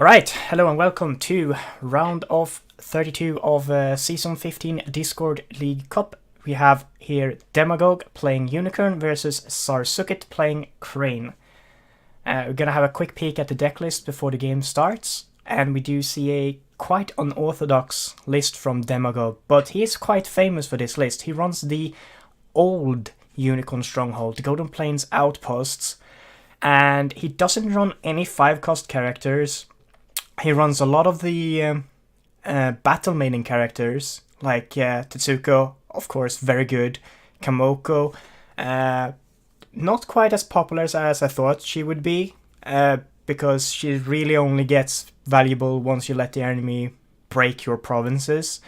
Alright, hello and welcome to round of 32 of Season 15 Discord League Cup. We have here Demagogue playing Unicorn versus Zarzuckett playing Crane. We're gonna have a quick peek at the deck list before the game starts, and we do see a quite unorthodox list from Demagogue, but he is quite famous for this list. He runs the old Unicorn Stronghold, the Golden Plains Outposts, and he doesn't run any 5-cost characters. He runs a lot of the battle maiden characters, like Tetsuko, of course, very good. Kamoko, not quite as popular as I thought she would be, because she really only gets valuable once you let the enemy break your provinces.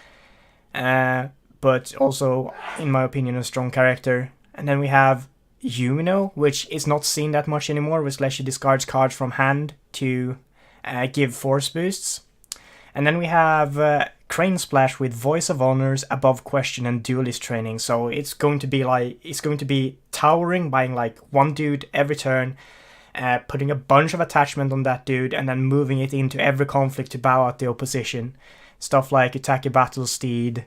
But also, in my opinion, a strong character. And then we have Yumino, which is not seen that much anymore, which lets you discard cards from hand to give force boosts. And then we have Crane Splash with Voice of Honors, Above Question, and Duelist Training. So it's going to be towering, buying like one dude every turn, putting a bunch of attachment on that dude, and then moving it into every conflict to bow out the opposition. Stuff like Attack a Battle Steed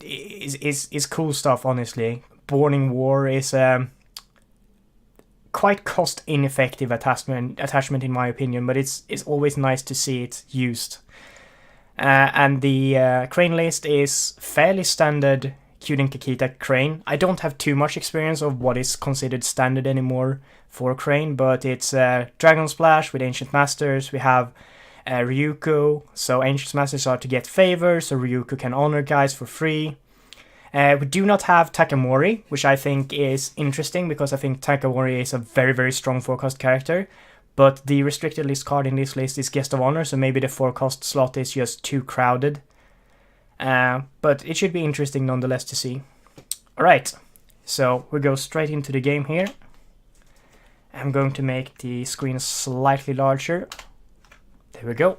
is cool stuff, honestly. Born in War is quite cost ineffective attachment in my opinion, but it's always nice to see it used. And the Crane list is fairly standard Kyuden Kakita Crane. I don't have too much experience of what is considered standard anymore for Crane, but it's Dragon Splash with Ancient Masters. We have Ryuko, so Ancient Masters are to get favors, so Ryuko can honor guys for free. We do not have Takamori, which I think is interesting because I think Takamori is a very, very strong 4-cost character. But the restricted list card in this list is Guest of Honor, so maybe the 4-cost slot is just too crowded. But it should be interesting nonetheless to see. Alright, so we go straight into the game here. I'm going to make the screen slightly larger. There we go.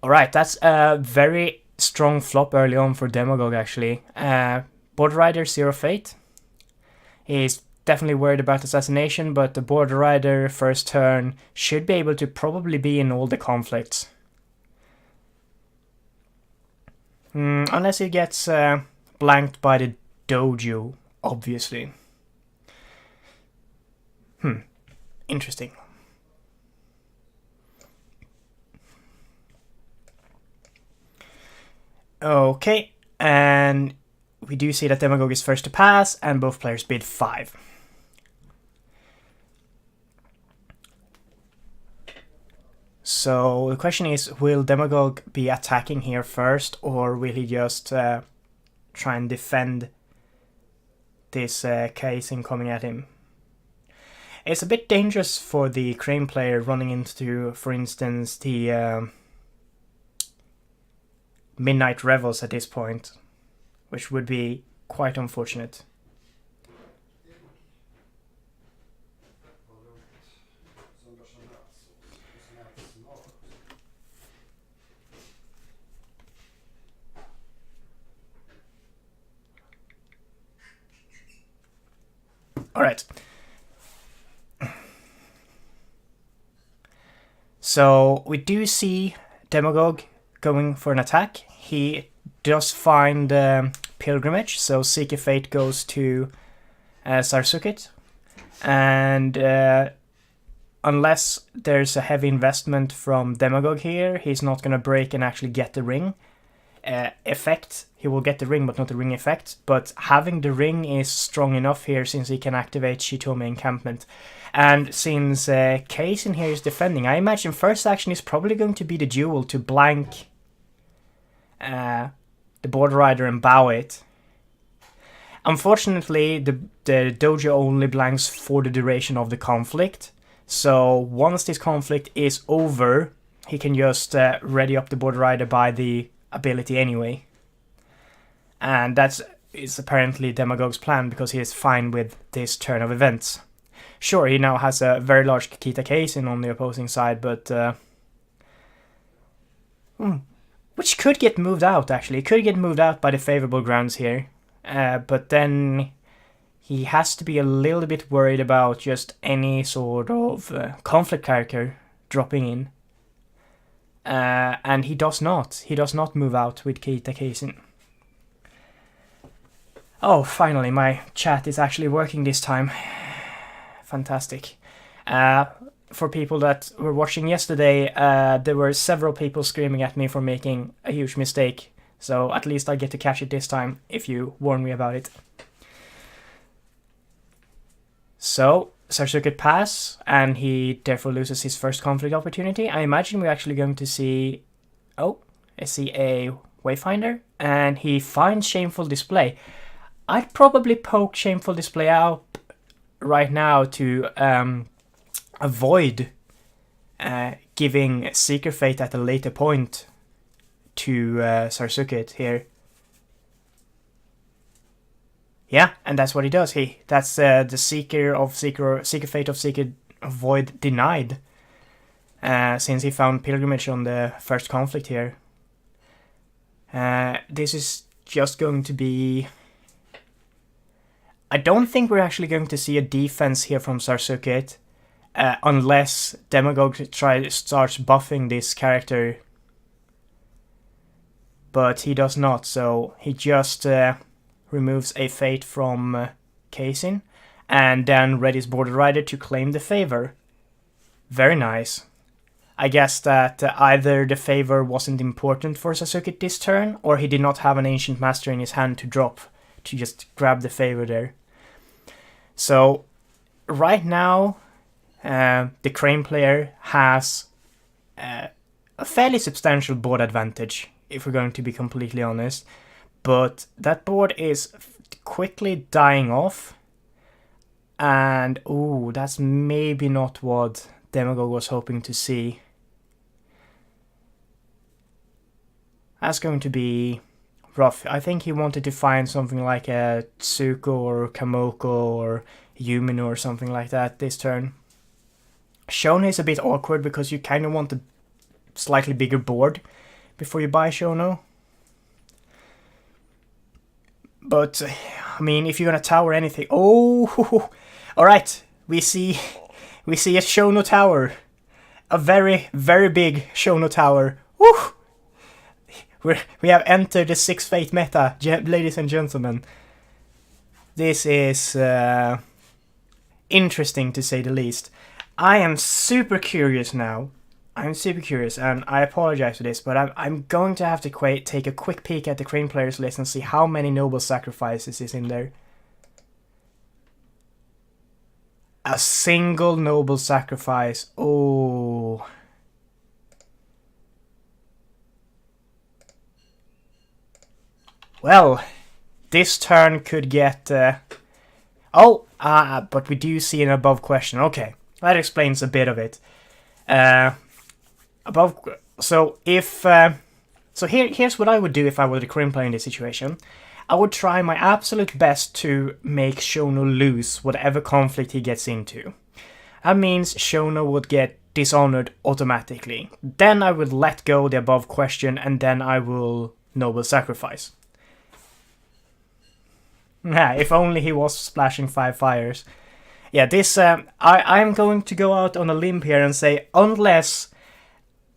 Alright, that's a very strong flop early on for Demagogue, actually. Border Rider Zero Fate. He's definitely worried about assassination, but the Border Rider first turn should be able to probably be in all the conflicts. Unless he gets blanked by the dojo, obviously. Interesting. Okay, and we do see that Demagogue is first to pass, and both players bid 5. So the question is, will Demagogue be attacking here first, or will he just try and defend this casing coming at him? It's a bit dangerous for the Crane player running into, for instance, the Midnight Revels at this point, which would be quite unfortunate. Alright. So we do see Demagogue going for an attack. He does find Pilgrimage, so Seek a Fate goes to Zarzuckett. And unless there's a heavy investment from Demagogue here, he's not going to break and actually get the ring effect. He will get the ring, but not the ring effect. But having the ring is strong enough here since he can activate Shitome Encampment. And since Case in here is defending, I imagine first action is probably going to be the duel to blank the Border Rider and bow it. Unfortunately, the dojo only blanks for the duration of the conflict. So once this conflict is over, he can just ready up the Border Rider by the ability anyway. And that is apparently Demagogue's plan because he is fine with this turn of events. Sure, he now has a very large Kakita casing on the opposing side, but which could get moved out, actually. It could get moved out by the favorable grounds here. But then he has to be a little bit worried about just any sort of conflict character dropping in. And he does not. He does not move out with Keita Kaisin. Oh, finally, my chat is actually working this time. Fantastic. For people that were watching yesterday, there were several people screaming at me for making a huge mistake. So at least I get to catch it this time, if you warn me about it. So, Zarzuckett pass, and he therefore loses his first conflict opportunity. I imagine we're actually going to see... Oh, I see a Wayfinder, and he finds Shameful Display. I'd probably poke Shameful Display out right now to avoid giving Seeker Fate at a later point to Zarzuckett here. Yeah, and that's what he does. That's the Seeker Fate of Seeker Void denied, since he found Pilgrimage on the first conflict here. This is just going to be... I don't think we're actually going to see a defense here from Zarzuckett, unless Demagogue starts buffing this character. But he does not, so he just removes a Fate from Kaisin, and then readies Border Rider to claim the favor. Very nice. I guess that either the favor wasn't important for Zarzuckett this turn, or he did not have an Ancient Master in his hand to drop, to just grab the favor there. So, right now, the Crane player has a fairly substantial board advantage, if we're going to be completely honest. But that board is quickly dying off. And, ooh, that's maybe not what Demagogue was hoping to see. That's going to be rough. I think he wanted to find something like a Tsuko or Kamoko or Yumino or something like that this turn. Shono is a bit awkward because you kind of want a slightly bigger board before you buy Shono. But, I mean, if you're gonna tower anything... Oh! Alright, we see a Shono tower. A very, very big Shono tower. Woo! We have entered the 6 Fate meta, ladies and gentlemen. This is interesting to say the least. I am super curious now. I'm super curious, and I apologize for this, but I'm going to have to take a quick peek at the Crane players list and see how many Noble Sacrifices is in there. A single Noble Sacrifice. Oh. Well, this turn could get... but we do see an above question. Okay, that explains a bit of it. Here's what I would do if I were the Crane player in this situation. I would try my absolute best to make Shono lose whatever conflict he gets into. That means Shono would get dishonored automatically. Then I would let go the above question, and then I will Noble Sacrifice. If only he was splashing 5 fires. Yeah, this... I'm going to go out on a limb here and say, unless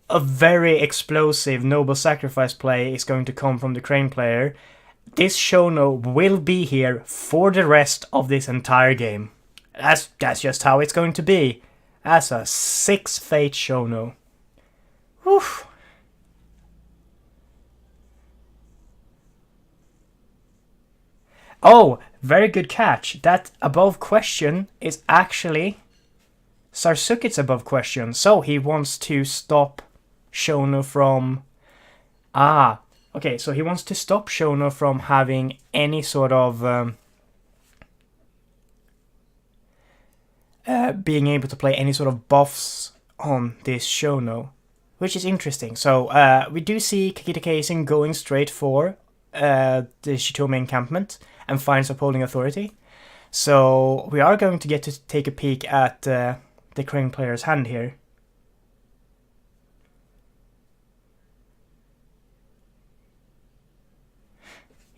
a very explosive Noble Sacrifice play is going to come from the Crane player, this Shono will be here for the rest of this entire game. That's just how it's going to be. That's a 6 Fate Shono. Whew. Oh, very good catch. That above question is actually Zarzuckett's above question. So he wants to stop Shono from... okay, so he wants to stop Shono from having any sort of... being able to play any sort of buffs on this Shono, which is interesting. So we do see Kakita Kaisin going straight for the Shitomi encampment and finds Upholding Authority. So we are going to get to take a peek at the Crane player's hand here.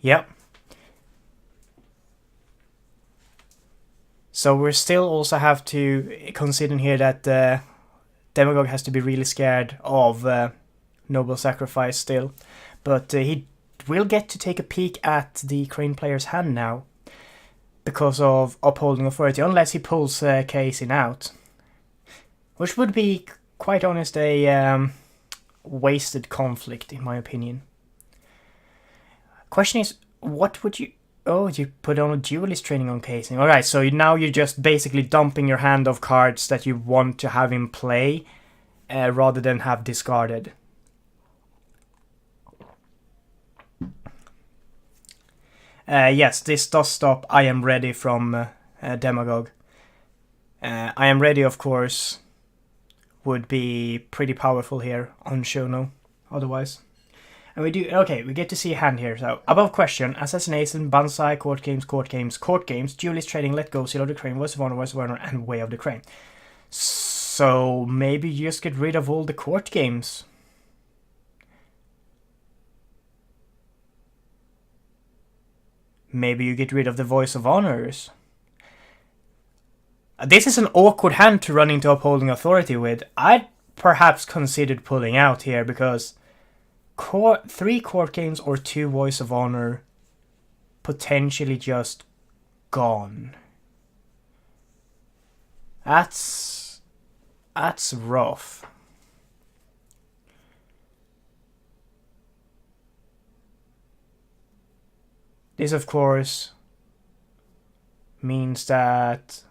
Yep. So we still also have to consider here that Demagogue has to be really scared of Noble Sacrifice still. But he will get to take a peek at the Crane player's hand now, because of Upholding Authority, unless he pulls Casing out. Which would be, quite honest, a wasted conflict, in my opinion. Question is, what would you... Oh, you put on a duelist training on Casing. Alright, so now you're just basically dumping your hand of cards that you want to have in play, rather than have discarded. Yes, this does stop I Am Ready from Demagogue. I Am Ready, of course, would be pretty powerful here on Shono, otherwise. And we do, okay, we get to see a hand here. So, above question, Assassination, Banzai, Court Games, Duelist Trading, Let Go, Seal of the Crane, Voice of Honor, and Way of the Crane. So, maybe you just get rid of all the Court Games. Maybe you get rid of the Voice of Honors. This is an awkward hand to run into Upholding Authority with. I'd perhaps considered pulling out here, because 3 Court Games or 2 Voice of Honor potentially just gone. That's rough. This, of course, means that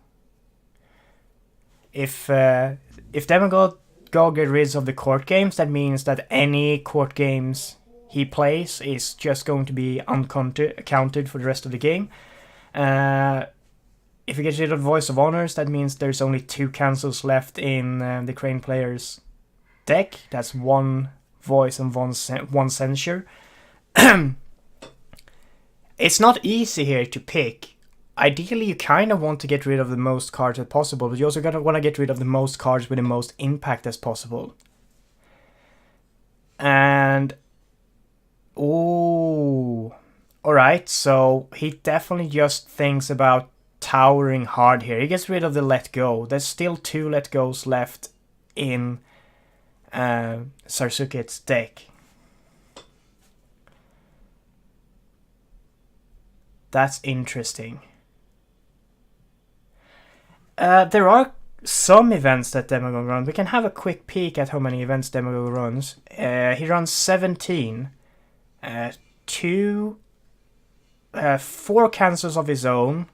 if Demagogue gets rid of the Court Games, that means that any Court Games he plays is just going to be uncounted for the rest of the game. If he gets rid of Voice of Honors, that means there's only 2 cancels left in the Crane player's deck. That's 1 Voice and 1 Censure. It's not easy here to pick. Ideally, you kind of want to get rid of the most cards as possible, but you also want to get rid of the most cards with the most impact as possible. And... oh, alright, so he definitely just thinks about towering hard here. He gets rid of the Let Go. There's still 2 Let Go's left in Zarzuckett's deck. That's interesting. There are some events that Demagogue runs. We can have a quick peek at how many events Demagogue runs. He runs 17. 4 cancels of his own.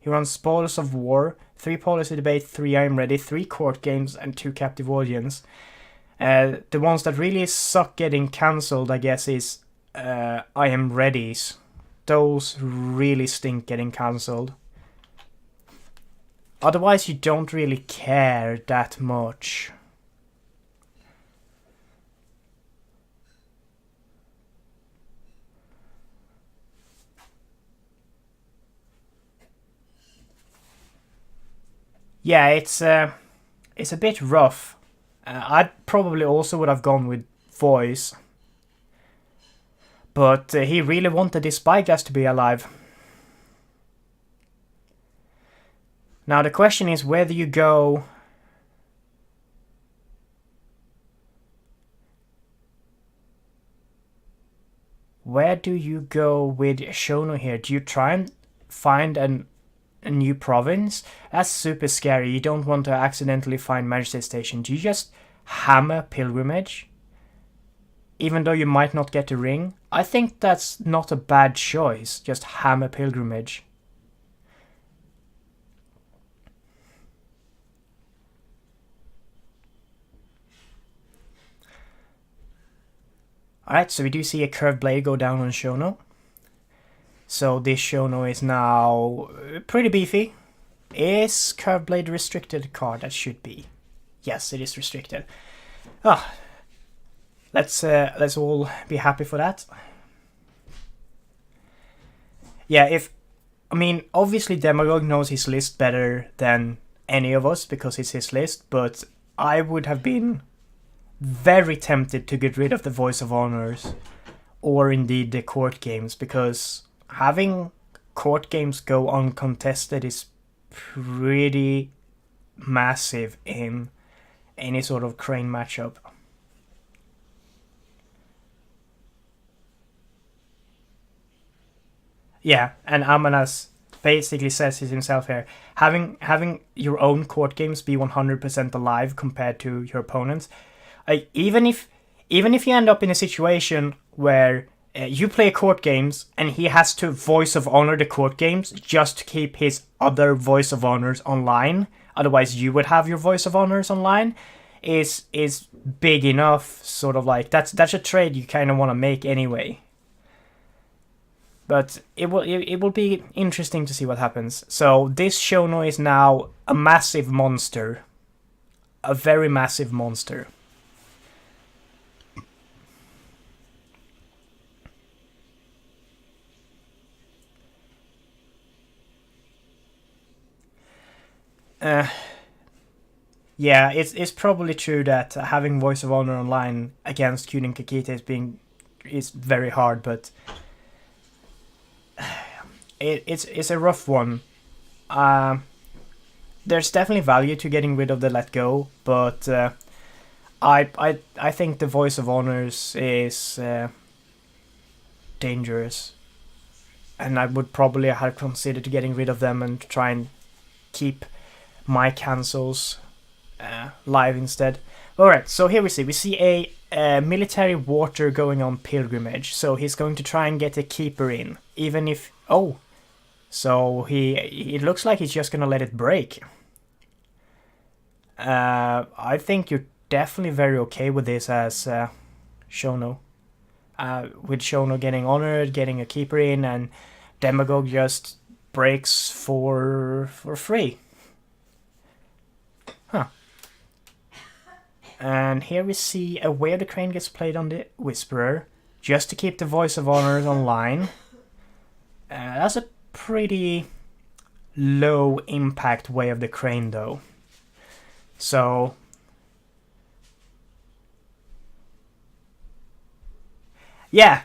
He runs Spoils of War, 3 Policy Debate, 3 I Am Ready, 3 Court Games, and 2 Captive Audience. The ones that really suck getting cancelled, I guess, is I Am Ready's. Those really stink getting cancelled. Otherwise, you don't really care that much. Yeah, it's a bit rough. I probably also would have gone with Voice. But he really wanted this Spyglass to be alive. Now the question is, where do you go? Where do you go with Shono here? Do you try and find a new province? That's super scary. You don't want to accidentally find Majesty Station. Do you just hammer Pilgrimage? Even though you might not get a ring? I think that's not a bad choice. Just hammer Pilgrimage. Alright, so we do see a curved blade go down on Shono. So this Shono is now pretty beefy. Is curved blade a restricted card? That should be. Yes, it is restricted. Ah, let's all be happy for that. Yeah, obviously Demagogue knows his list better than any of us because it's his list, but I would have been very tempted to get rid of the Voice of Honors or indeed the Court Games, because having Court Games go uncontested is pretty massive in any sort of crane matchup. Yeah, and Amanas basically says it himself here. Having your own court games be 100% alive compared to your opponents, even if you end up in a situation where you play court games and he has to voice of honor the court games just to keep his other voice of honors online, otherwise you would have your voice of honors online, is big enough. Sort of like that's a trade you kind of want to make anyway. But it will be interesting to see what happens. So this Shono is now a massive monster. A very massive monster. Yeah, it's probably true that having Voice of Honor online against Kyuden Kakita is very hard, but it's a rough one. There's definitely value to getting rid of the Let Go, but I think the Voice of Honors is dangerous, and I would probably have considered getting rid of them and try and keep my cancels live instead. Alright, so here we see a military water going on pilgrimage, so he's going to try and get a keeper in, even if... Oh! So it looks like he's just gonna let it break. I think you're definitely very okay with this as Shono. With Shono getting honored, getting a keeper in, and Demagogue just breaks for free. Huh. And here we see where the crane gets played on the Whisperer, just to keep the Voice of Honors online. That's a pretty low impact way of the crane though. So yeah,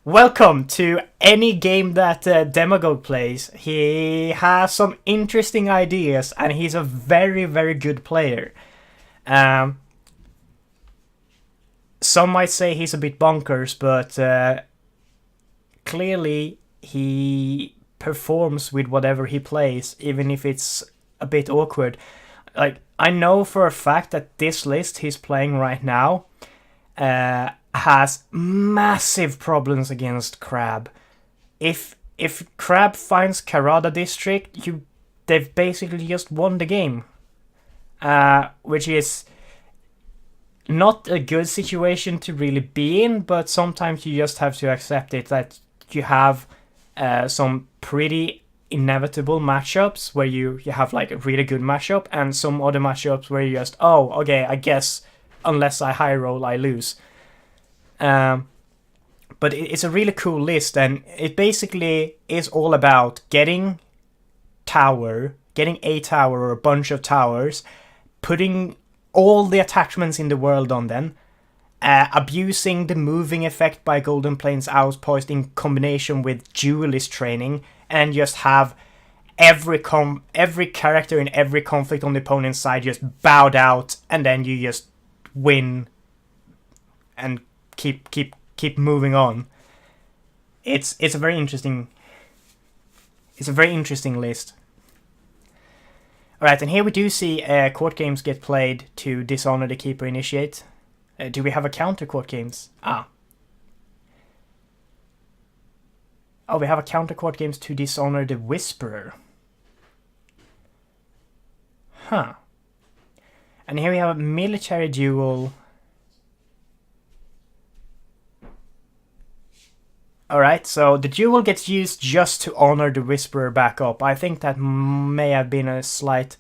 welcome to any game that Demagogue plays. He has some interesting ideas and he's a very, very good player. Some might say he's a bit bonkers, but clearly he performs with whatever he plays, even if it's a bit awkward. Like, I know for a fact that this list he's playing right now has massive problems against Crab. If Crab finds Karada District, they've basically just won the game, which is not a good situation to really be in, but sometimes you just have to accept it, that you have some pretty inevitable matchups where you have like a really good matchup, and some other matchups where you just, oh, okay, I guess unless I high roll, I lose. But it's a really cool list, and it basically is all about getting a tower or a bunch of towers, putting all the attachments in the world on them, abusing the moving effect by Golden Plains Outpost in combination with duelist training, and just have every character in every conflict on the opponent's side just bowed out, and then you just win and keep moving on. It's a very interesting list. Alright, and here we do see court games get played to dishonor the keeper initiate. Do we have a counter court games? Oh, we have a counter court games to dishonor the Whisperer. Huh. And here we have a military duel. Alright, so the duel gets used just to honor the Whisperer back up. I think that may have been a slight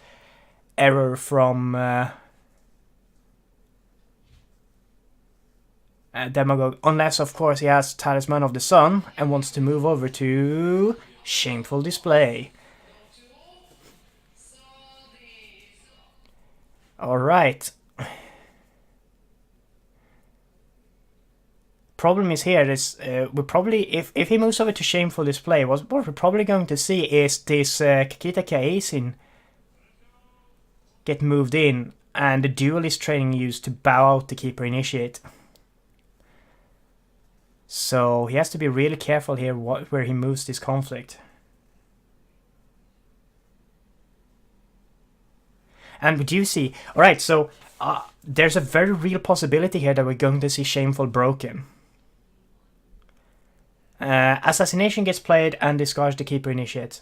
error from Demagogue, unless of course he has Talisman of the Sun and wants to move over to Shameful Display. Alright. Problem is here is we're probably, if he moves over to Shameful Display, what we're probably going to see is this Kakita Kaisin get moved in, and the duelist training used to bow out the keeper initiate. So he has to be really careful here where he moves this conflict. And we do see... Alright, so there's a very real possibility here that we're going to see Shameful broken. Assassination gets played and discards the keeper initiate.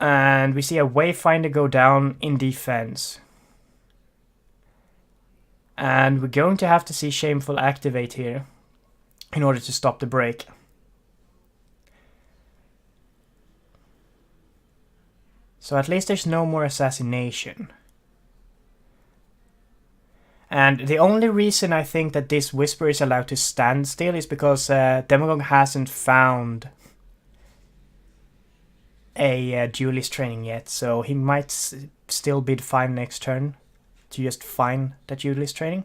And we see a Wayfinder go down in defense. And we're going to have to see Shameful activate here in order to stop the break. So at least there's no more assassination. And the only reason I think that this Whisper is allowed to stand still is because Demagogue hasn't found a duelist training yet, so he might still bid fine next turn to just find that duelist training.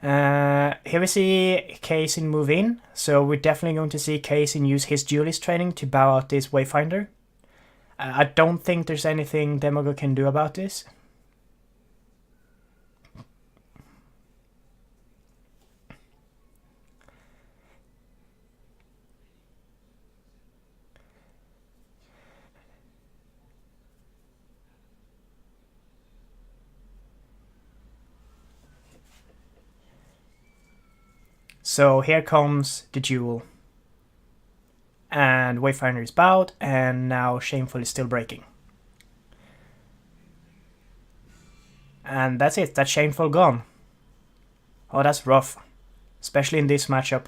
Here we see Kaisin move in, so we're definitely going to see Kaisin use his duelist training to bow out this Wayfinder. I don't think there's anything Demagogue can do about this. So here comes the duel. And Wayfinder is bowed, and now Shameful is still breaking. And that's it, that's Shameful gone. Oh, that's rough. Especially in this matchup.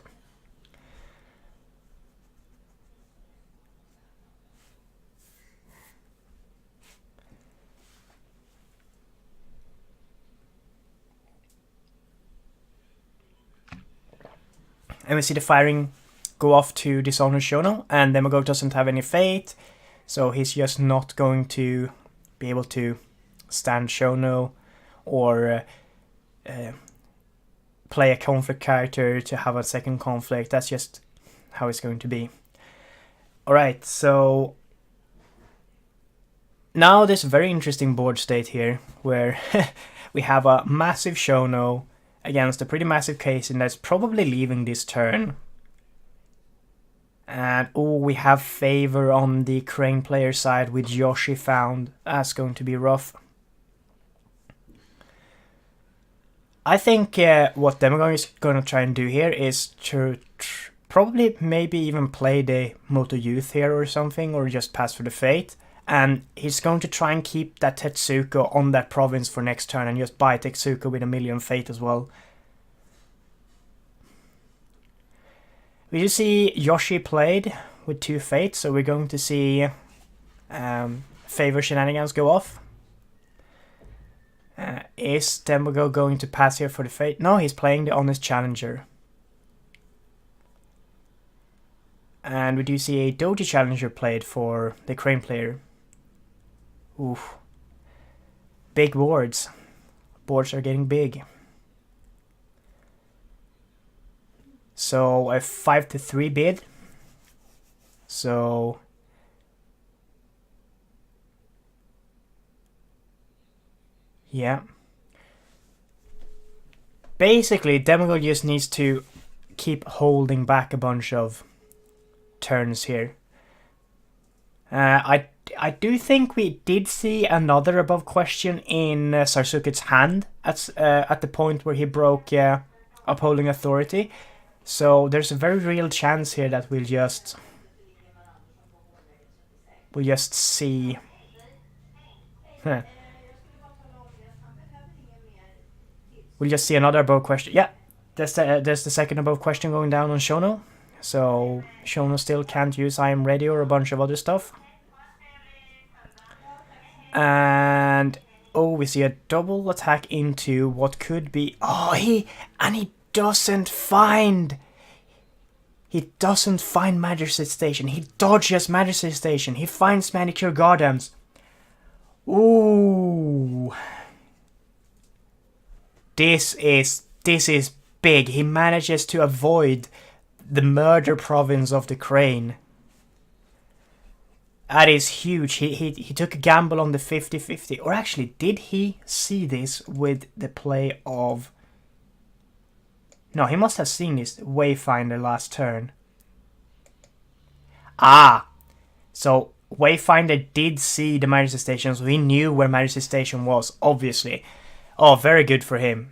And we see the firing go off to Dishonor Shono, and Demagogue doesn't have any fate, so he's just not going to be able to stand Shono or play a conflict character to have a second conflict. That's just how it's going to be. Alright, so now there's a very interesting board state here, where we have a massive Shono against a pretty massive Kaisin that's probably leaving this turn. And oh, we have favor on the Crane player side with Yoshi found. That's going to be rough. I think what Demagogue is going to try and do here is to probably maybe even play the Moto Youth here or something, or just pass for the Fate. And he's going to try and keep that Tetsuko on that province for next turn and just buy Tetsuko with a million Fate as well. We do see Yoshi played with 2 Fates, so we're going to see favor shenanigans go off. Is Demagogue going to pass here for the Fate? No, he's playing the Honest Challenger. And we do see a Doji Challenger played for the Crane player. Oof. Big boards. Boards are getting big. So a 5-3 bid. So yeah. Basically, Demagogue just needs to keep holding back a bunch of turns here. I do think we did see another above question in Zarzukkett's hand at the point where he broke Upholding Authority. So there's a very real chance here that we'll just see. We'll just see another above question. Yeah, there's the second above question going down on Shono. So Shono still can't use I Am Ready or a bunch of other stuff. And oh, we see a double attack into what could be. Oh, he doesn't find. He doesn't find Magistrate Station. He dodges Magistrate Station. He finds Manicure Gardens. Ooh. This is big. He manages to avoid the murder province of the Crane. That is huge. He took a gamble on the 50-50. Or actually, did he see this with the play of... No, he must have seen this Wayfinder last turn. Ah! So, Wayfinder did see the Majesty Station, so he knew where Majesty Station was, obviously. Oh, very good for him.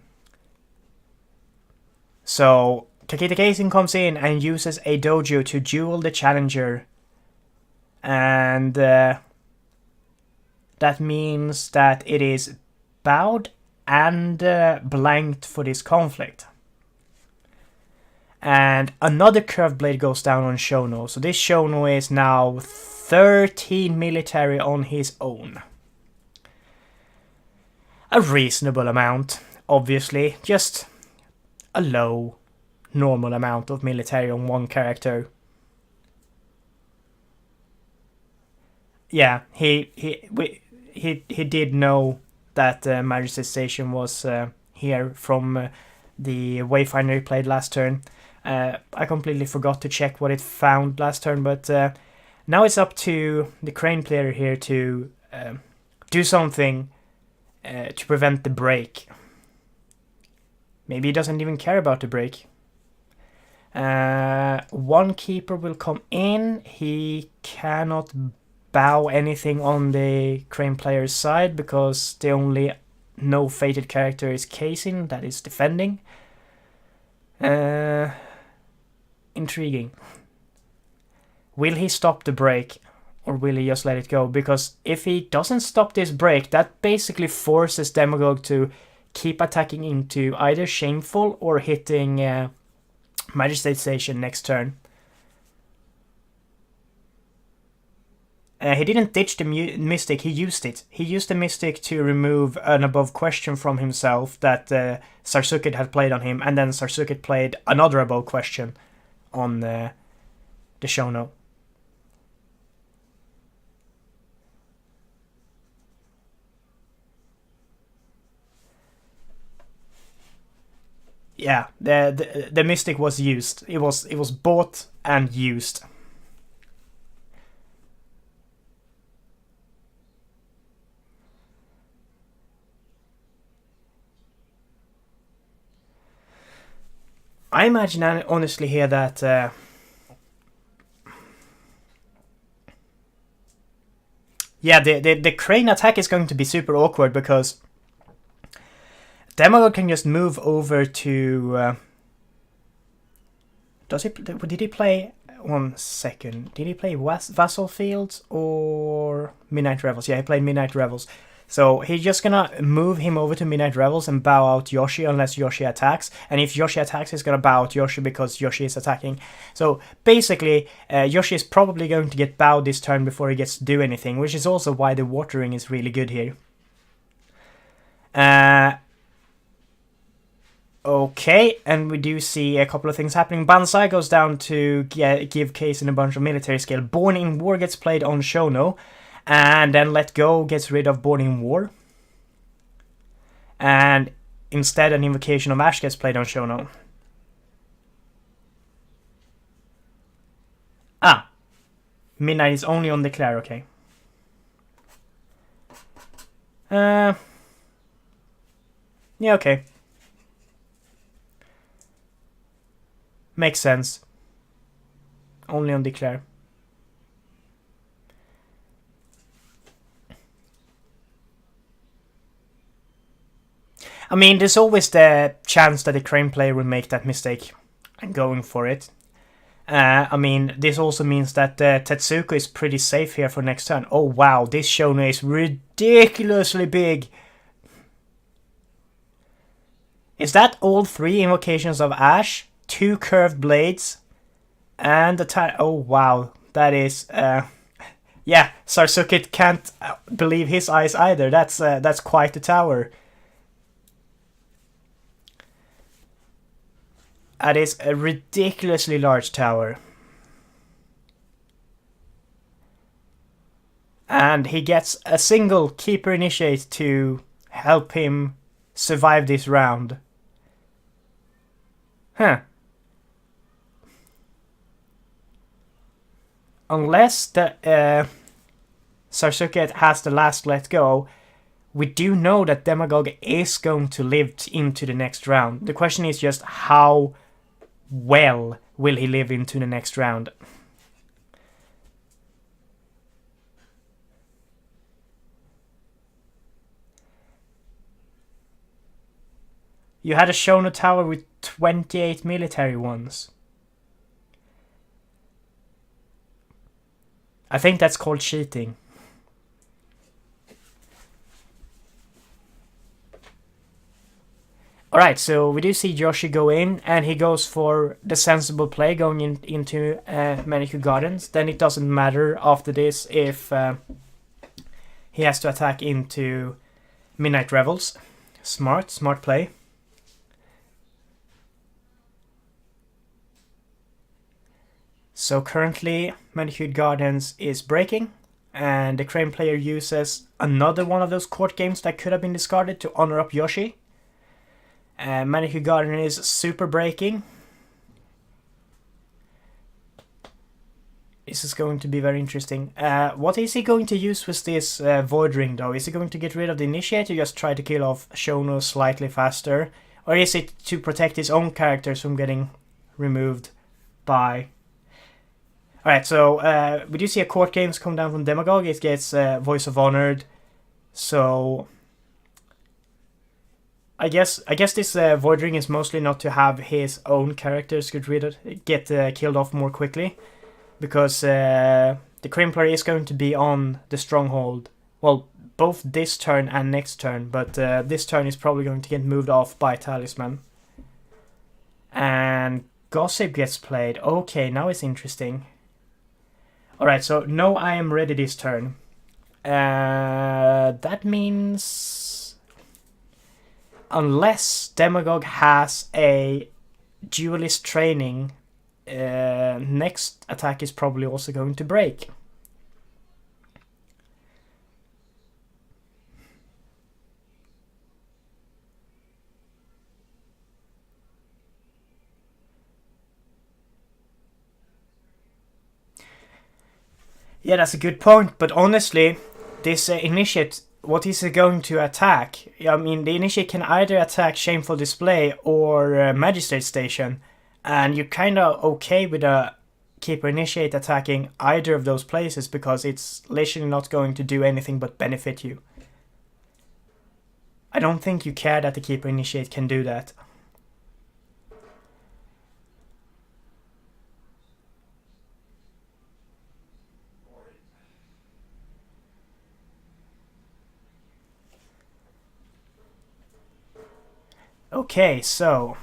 So, Takeda Kaizen comes in and uses a dojo to duel the challenger. And that means that it is bowed and blanked for this conflict. And another curved blade goes down on Shono. So this Shono is now 13 military on his own. A reasonable amount, obviously. Just a low, normal amount of military on one character. Yeah, he did know that Majesty Station was here from the Wayfinder he played last turn. I completely forgot to check what it found last turn, but now it's up to the Crane player here to do something to prevent the break. Maybe he doesn't even care about the break. One keeper will come in. He cannot bow anything on the Crane player's side because the only no fated character is Kaizen, that is defending. Intriguing. Will he stop the break or will he just let it go? Because if he doesn't stop this break, that basically forces Demagogue to keep attacking into either Shameful or hitting Majesty Station next turn. He didn't ditch the Mystic, he used it. He used the Mystic to remove an above question from himself that Zarzuckett had played on him, and then Zarzuckett played another above question on the Shono. Yeah, the Mystic was used. It was bought and used. I imagine honestly here that yeah, the Crane attack is going to be super awkward because Demagogue can just move over to did he play 1 second? Did he play Vassal Fields or Midnight Revels? Yeah, he played Midnight Revels. So he's just gonna move him over to Midnight Revels and bow out Yoshi unless Yoshi attacks. And if Yoshi attacks, he's gonna bow out Yoshi because Yoshi is attacking. So basically, Yoshi is probably going to get bowed this turn before he gets to do anything, which is also why the watering is really good here. Okay, and we do see a couple of things happening. Banzai goes down to give Kaizen a bunch of military skill. Born in War gets played on Shono. And then Let Go gets rid of Born in War. And instead an Invocation of Ash gets played on Shono. Ah. Midnight is only on Declare, okay. Yeah, okay. Makes sense. Only on Declare. I mean, there's always the chance that the Crane player will make that mistake and going for it. I mean, this also means that Tetsuko is pretty safe here for next turn. Oh wow, this Shono is ridiculously big. Is that all 3 Invocations of Ash? 2 curved blades? And a oh wow, that is... yeah, Zarzuckett can't believe his eyes either. That's quite a tower. That is a ridiculously large tower. And he gets a single Keeper Initiate to help him survive this round. Huh. Unless the Zarzuckett has the last let go, we do know that Demagogue is going to live into the next round. The question is just how well will he live into the next round? You had a Shono tower with 28 military ones. I think that's called cheating. Alright, so we do see Yoshi go in, and he goes for the sensible play going into Manicure Gardens. Then it doesn't matter after this if he has to attack into Midnight Revels. Smart play. So currently, Manicured Gardens is breaking, and the Crane player uses another one of those court games that could have been discarded to honor up Yoshi. Manicured Garden is super breaking. This is going to be very interesting. What is he going to use with this Void Ring though? Is he going to get rid of the Initiate or just try to kill off Shono slightly faster? Or is it to protect his own characters from getting removed by... Alright, so we do see a court games come down from Demagogue. It gets Voice of Honored. So... I guess this Void Ring is mostly not to have his own characters get killed off more quickly, because the Crane player is going to be on the Stronghold, well, both this turn and next turn, but this turn is probably going to get moved off by Talisman. And Gossip gets played. Okay, now it's interesting. Alright, so no I am ready this turn. That means... Unless Demagogue has a duelist training, next attack is probably also going to break. Yeah, that's a good point, but honestly, this Initiate... What is it going to attack? I mean, the Initiate can either attack Shameful Display or Magistrate Station, and you're kind of okay with a Keeper Initiate attacking either of those places because it's literally not going to do anything but benefit you. I don't think you care that the Keeper Initiate can do that. Okay, so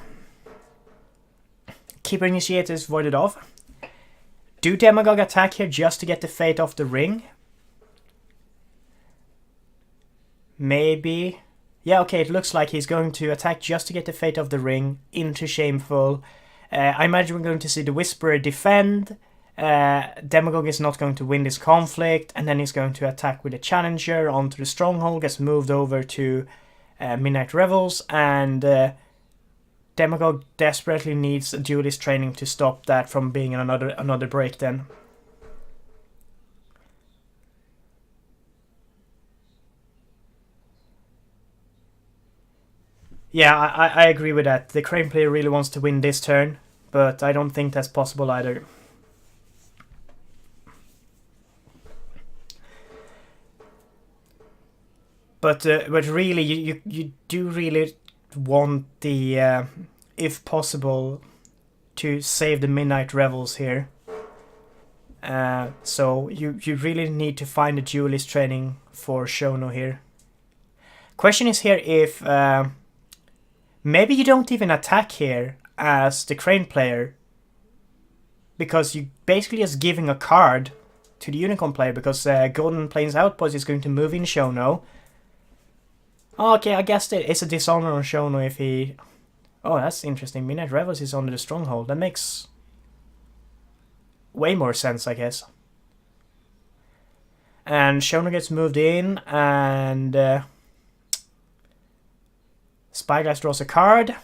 Keeper Initiate is voided off. Do Demagogue attack here just to get the fate off the ring? Maybe. Yeah, okay, it looks like he's going to attack just to get the fate of the ring into Shameful. I imagine we're going to see the Whisperer defend. Demagogue is not going to win this conflict, and then he's going to attack with a Challenger onto the Stronghold, gets moved over to Midnight Revels, and Demagogue desperately needs a duelist training to stop that from being another break then. Yeah, I agree with that. The Crane player really wants to win this turn, but I don't think that's possible either. But really, you do really want the, if possible, to save the Midnight Revels here. So you really need to find a duelist training for Shono here. Question is here if maybe you don't even attack here as the Crane player, because you basically just giving a card to the Unicorn player, because Golden Plains Outpost is going to move in Shono. Okay, I guess it's a dishonor on Shono if he... Oh, that's interesting. Midnight Revels is under the Stronghold. That makes way more sense, I guess. And Shono gets moved in, and Spyglass draws a card.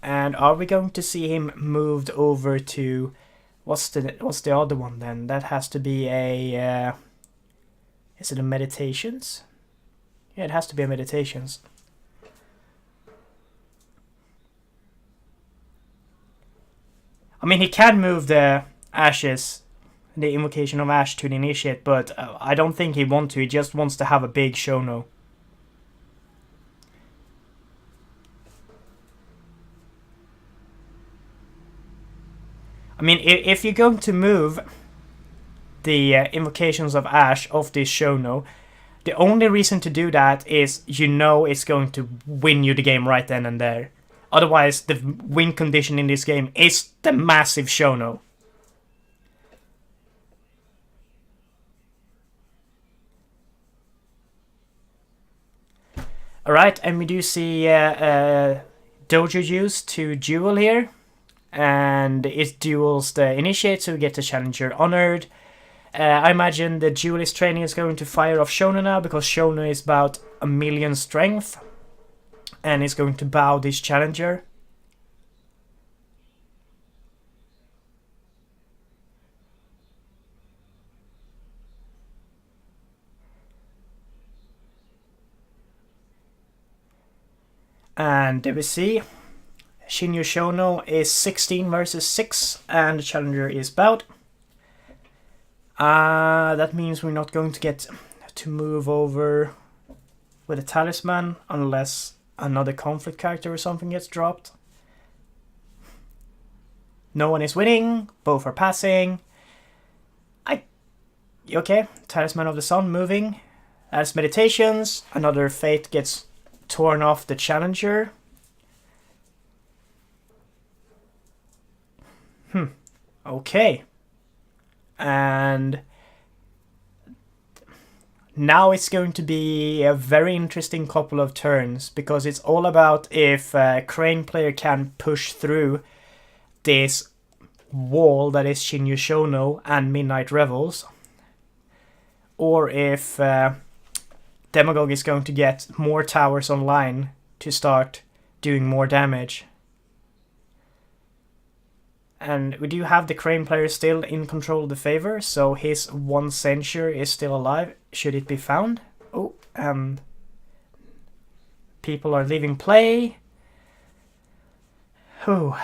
And are we going to see him moved over to... What's the other one then? That has to be a... Is it a meditations? Yeah, it has to be a meditations. I mean, he can move the ashes, the invocation of ash to the initiate, but I don't think he wants to. He just wants to have a big Shono. I mean, if you're going to move the invocations of ash off this Shono, the only reason to do that is you know it's going to win you the game right then and there. Otherwise, the win condition in this game is the massive Shono. Alright, and we do see Dojo use to duel here. And it duels the initiate, so we get the challenger honored. I imagine the duelist training is going to fire off Shono now, because Shono is about 1,000,000 strength. And is going to bow this challenger. And there we see Shinyu Shono is 16 versus 6, and the challenger is bowed. That means we're not going to get to move over with a talisman unless another conflict character or something gets dropped. No one is winning, both are passing. Okay, Talisman of the Sun moving. As meditations, another fate gets torn off the challenger. Okay. And now it's going to be a very interesting couple of turns, because it's all about if Crane player can push through this wall that is Shinyu Shono and Midnight Revels, or if Demagogue is going to get more towers online to start doing more damage. And we do have the Crane player still in control of the favor, so his one censure is still alive, should it be found. Oh, people are leaving play. Oh.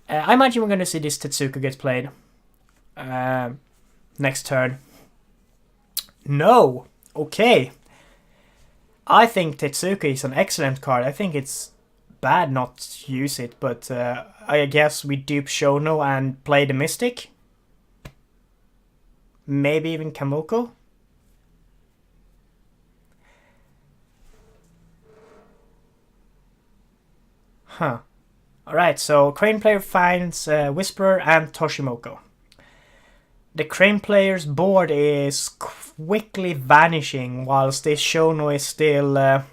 I imagine we're going to see this Tetsuko get played next turn. No! Okay. I think Tetsuko is an excellent card. I think it's bad not to use it, but I guess we dupe Shono and play the Mystic. Maybe even Kamoko. Huh. Alright, so Crane player finds Whisperer and Toshimoko. The Crane player's board is quickly vanishing, whilst this Shono is still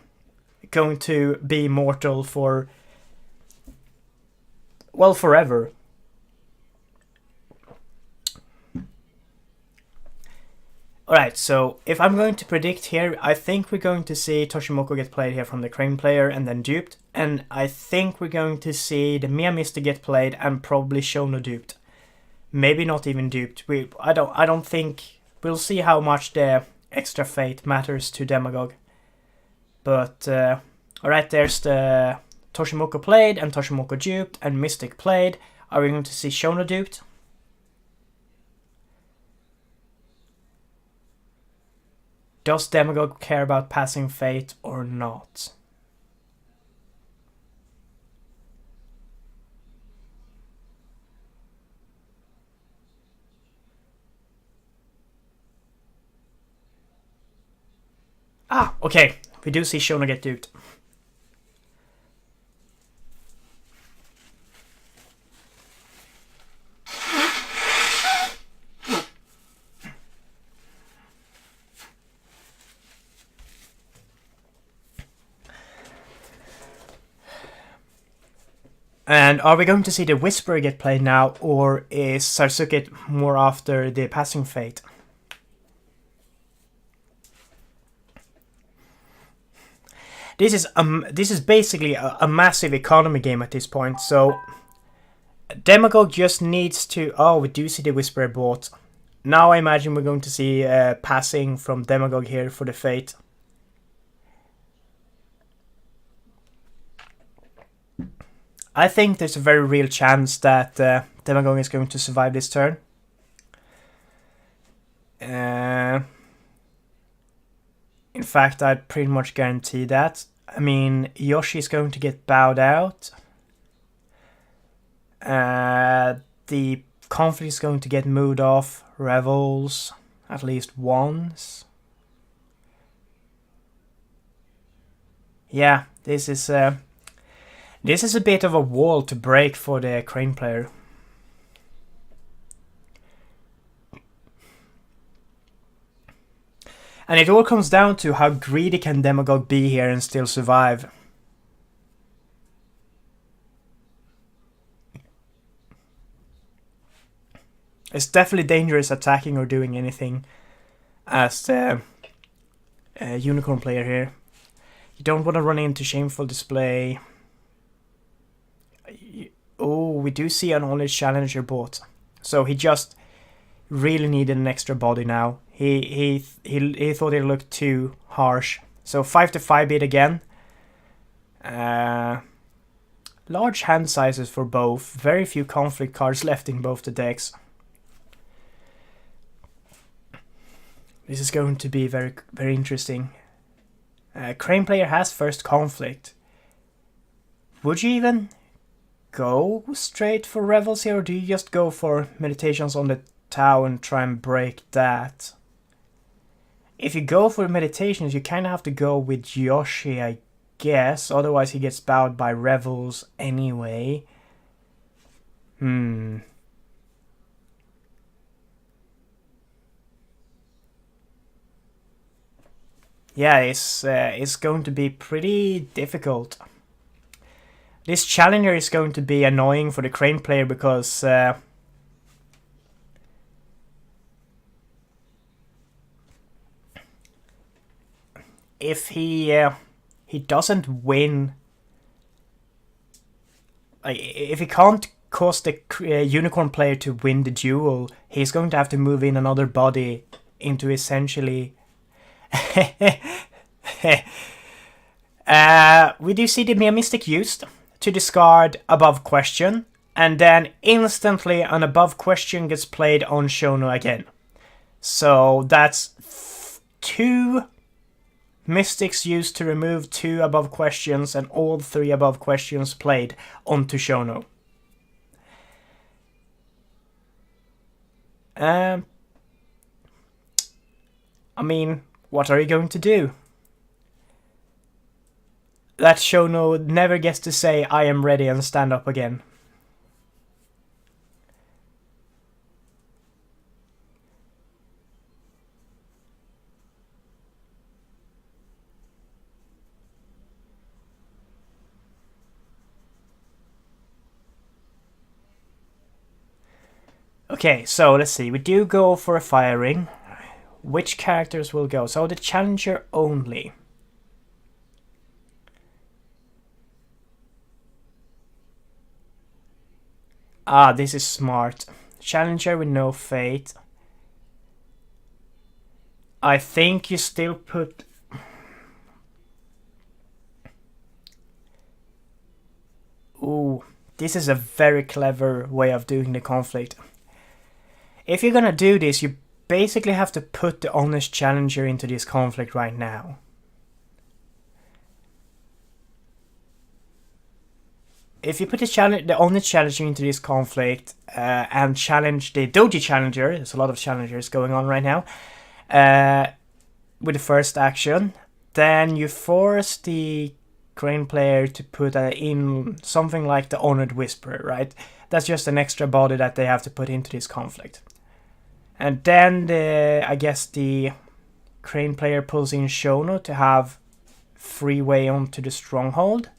going to be immortal for, well, forever. Alright, so if I'm going to predict here, I think we're going to see Toshimoko get played here from the Crane player and then duped. And I think we're going to see the Miyamista get played and probably Shono duped. Maybe not even duped. I don't think... We'll see how much the extra fate matters to Demagogue. But, alright, there's the Toshimoko played and Toshimoko duped and Mystic played. Are we going to see Shono duped? Does Demagogue care about passing fate or not? Ah, okay. We do see Shono get duped. And are we going to see the Whisperer get played now, or is Zarzuckett more after the passing fate? This is basically a massive economy game at this point, so Demagogue just needs to... Oh, we do see the Whisperer bought. Now I imagine we're going to see passing from Demagogue here for the Fate. I think there's a very real chance that Demagogue is going to survive this turn. In fact, I'd pretty much guarantee that. I mean, Yoshi is going to get bowed out. The conflict is going to get moved off Revels at least once. Yeah, this is a bit of a wall to break for the Crane player. And it all comes down to how greedy can Demagogue be here and still survive. It's definitely dangerous attacking or doing anything as the Unicorn player here. You don't want to run into Shameful Display. Oh, we do see an Honest Challenger bot. So he just really needed an extra body now. He thought it looked too harsh. So 5-5 bid again. Large hand sizes for both. Very few conflict cards left in both the decks. This is going to be very, very interesting. Crane player has first conflict. Would you even go straight for Revels here, or do you just go for Meditations on the Tau and try and break that? If you go for Meditations, you kind of have to go with Yoshi, I guess. Otherwise he gets bowed by Revels anyway. Yeah, it's going to be pretty difficult. This Challenger is going to be annoying for the Crane player because if he doesn't win, if he can't cause the Unicorn player to win the duel, he's going to have to move in another body into essentially. We do see the Mere Mystic used to discard above question, and then instantly an above question gets played on Shono again. So that's 2 Mystics used to remove 2 above questions, and all 3 above questions played onto Shono. I mean, what are you going to do? That Shono never gets to say, I am ready, and stand up again. Okay, so let's see. We do go for a firing. Which characters will go? So the Challenger only. Ah, this is smart. Challenger with no Fate. I think you still put... Ooh, this is a very clever way of doing the conflict. If you're gonna do this, you basically have to put the Honest Challenger into this conflict right now. If you put the Honest Challenger into this conflict and challenge the Doji Challenger, there's a lot of challengers going on right now, with the first action, then you force the Crane player to put in something like the Honored Whisperer, right? That's just an extra body that they have to put into this conflict. And then I guess the Crane player pulls in Shono to have freeway onto the Stronghold.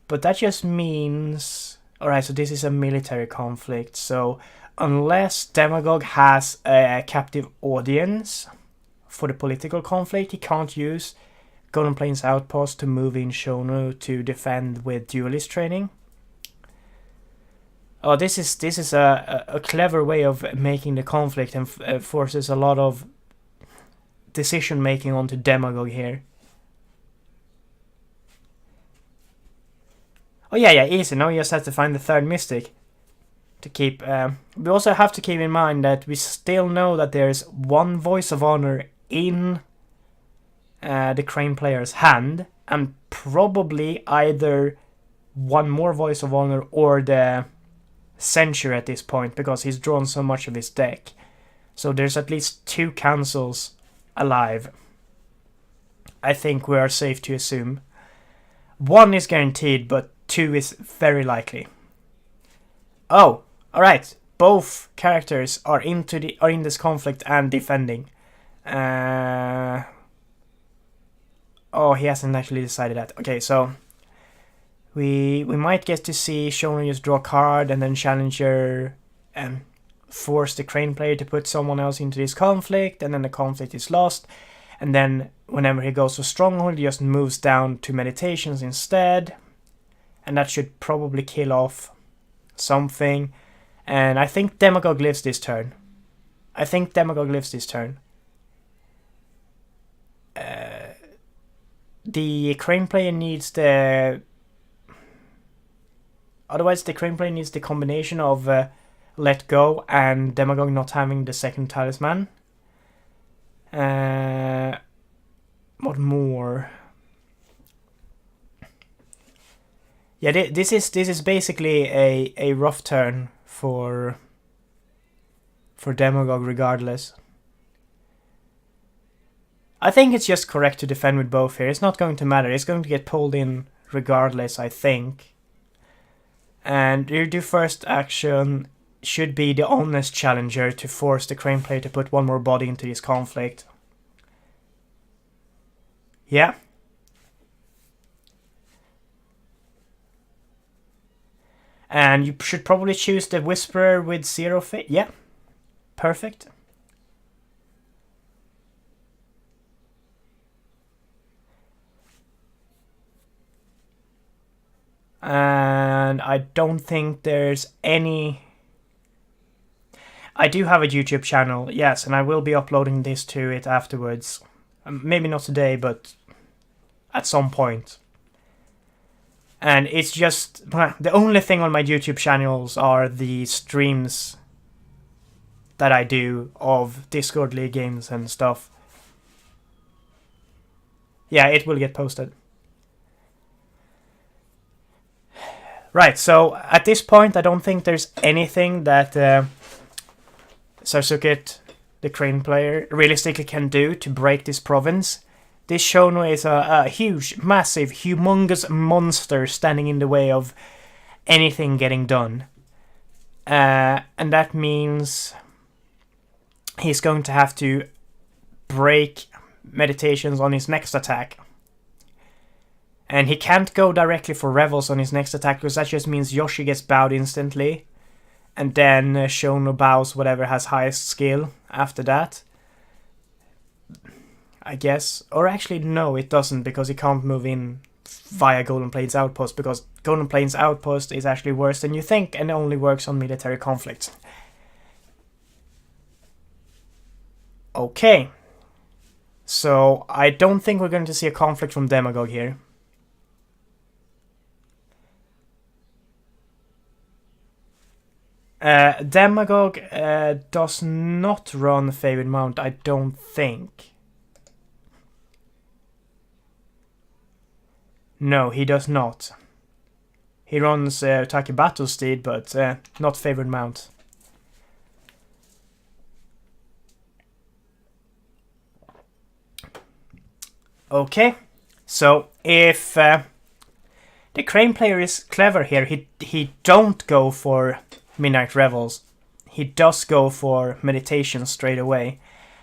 But that just means... Alright, so this is a military conflict, so unless Demagogue has a captive audience for the political conflict, he can't use Golden Plains Outpost to move in Shono to defend with duelist training. Oh, this is a clever way of making the conflict and forces a lot of decision making onto Demagogue here. Oh yeah, easy. Now you just have to find the third mystic to keep. We also have to keep in mind that we still know that there's one voice of honor in the Crane player's hand, and probably either one more voice of honor or the Century at this point, because he's drawn so much of his deck. So there's at least 2 cancels alive. I think we are safe to assume. 1 is guaranteed, but 2 is very likely. Oh, alright. Both characters are in this conflict and defending. Oh, he hasn't actually decided that. Okay, so we might get to see Shonen just draw a card and then Challenger force the Crane player to put someone else into this conflict, and then the conflict is lost. And then whenever he goes to Stronghold, he just moves down to Meditations instead. And that should probably kill off something. And I think Demagogue lives this turn. The Crane player needs the... Otherwise, the Crane player needs the combination of Let Go and Demagogue not having the second talisman. What more? Yeah, this is basically a rough turn for Demagogue regardless. I think it's just correct to defend with both here. It's not going to matter. It's going to get pulled in regardless, I think. And your first action should be the honest Challenger to force the Crane player to put one more body into this conflict. Yeah. And you should probably choose the Whisperer with 0 fate. Yeah. Perfect. And I don't think there's any... I do have a YouTube channel, yes, and I will be uploading this to it afterwards. Maybe not today, but at some point. And it's just... the only thing on my YouTube channels are the streams that I do of Discord League games and stuff. Yeah, it will get posted. Right, so at this point I don't think there's anything that Zarzuckett, the Crane player, realistically can do to break this province. This Shono is a huge, massive, humongous monster standing in the way of anything getting done. And that means he's going to have to break Meditations on his next attack. And he can't go directly for Revels on his next attack, because that just means Yoshi gets bowed instantly. And then Shono bows whatever has highest skill after that. I guess. Or actually, no, it doesn't, because he can't move in via Golden Plains Outpost, because Golden Plains Outpost is actually worse than you think and only works on military conflicts. Okay. So, I don't think we're going to see a conflict from Demagogue here. Demagogue does not run Favored Mount, I don't think. No, he does not. He runs Taki Battle Steed, but not Favored Mount. Okay, so if the Crane player is clever here, he don't go for Midnight Revels. He does go for Meditation straight away.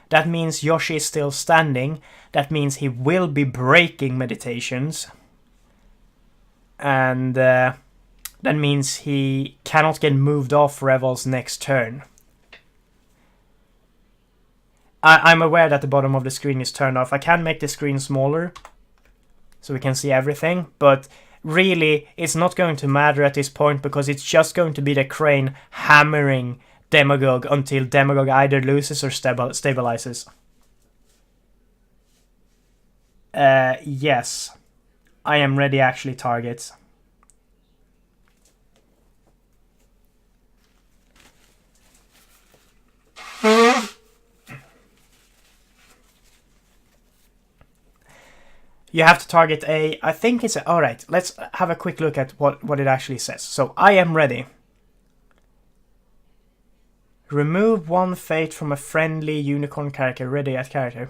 That means Yoshi is still standing. That means he will be breaking Meditations. And that means he cannot get moved off Revels next turn. I'm aware that the bottom of the screen is turned off. I can make the screen smaller so we can see everything, but really, it's not going to matter at this point because it's just going to be the crane hammering Demagogue until Demagogue either loses or stabilizes. Yes. I am ready, actually, targets. You have to target a... I think it's a... Alright, let's have a quick look at what it actually says. So, I am ready. Remove one fate from a friendly unicorn character. Ready at character.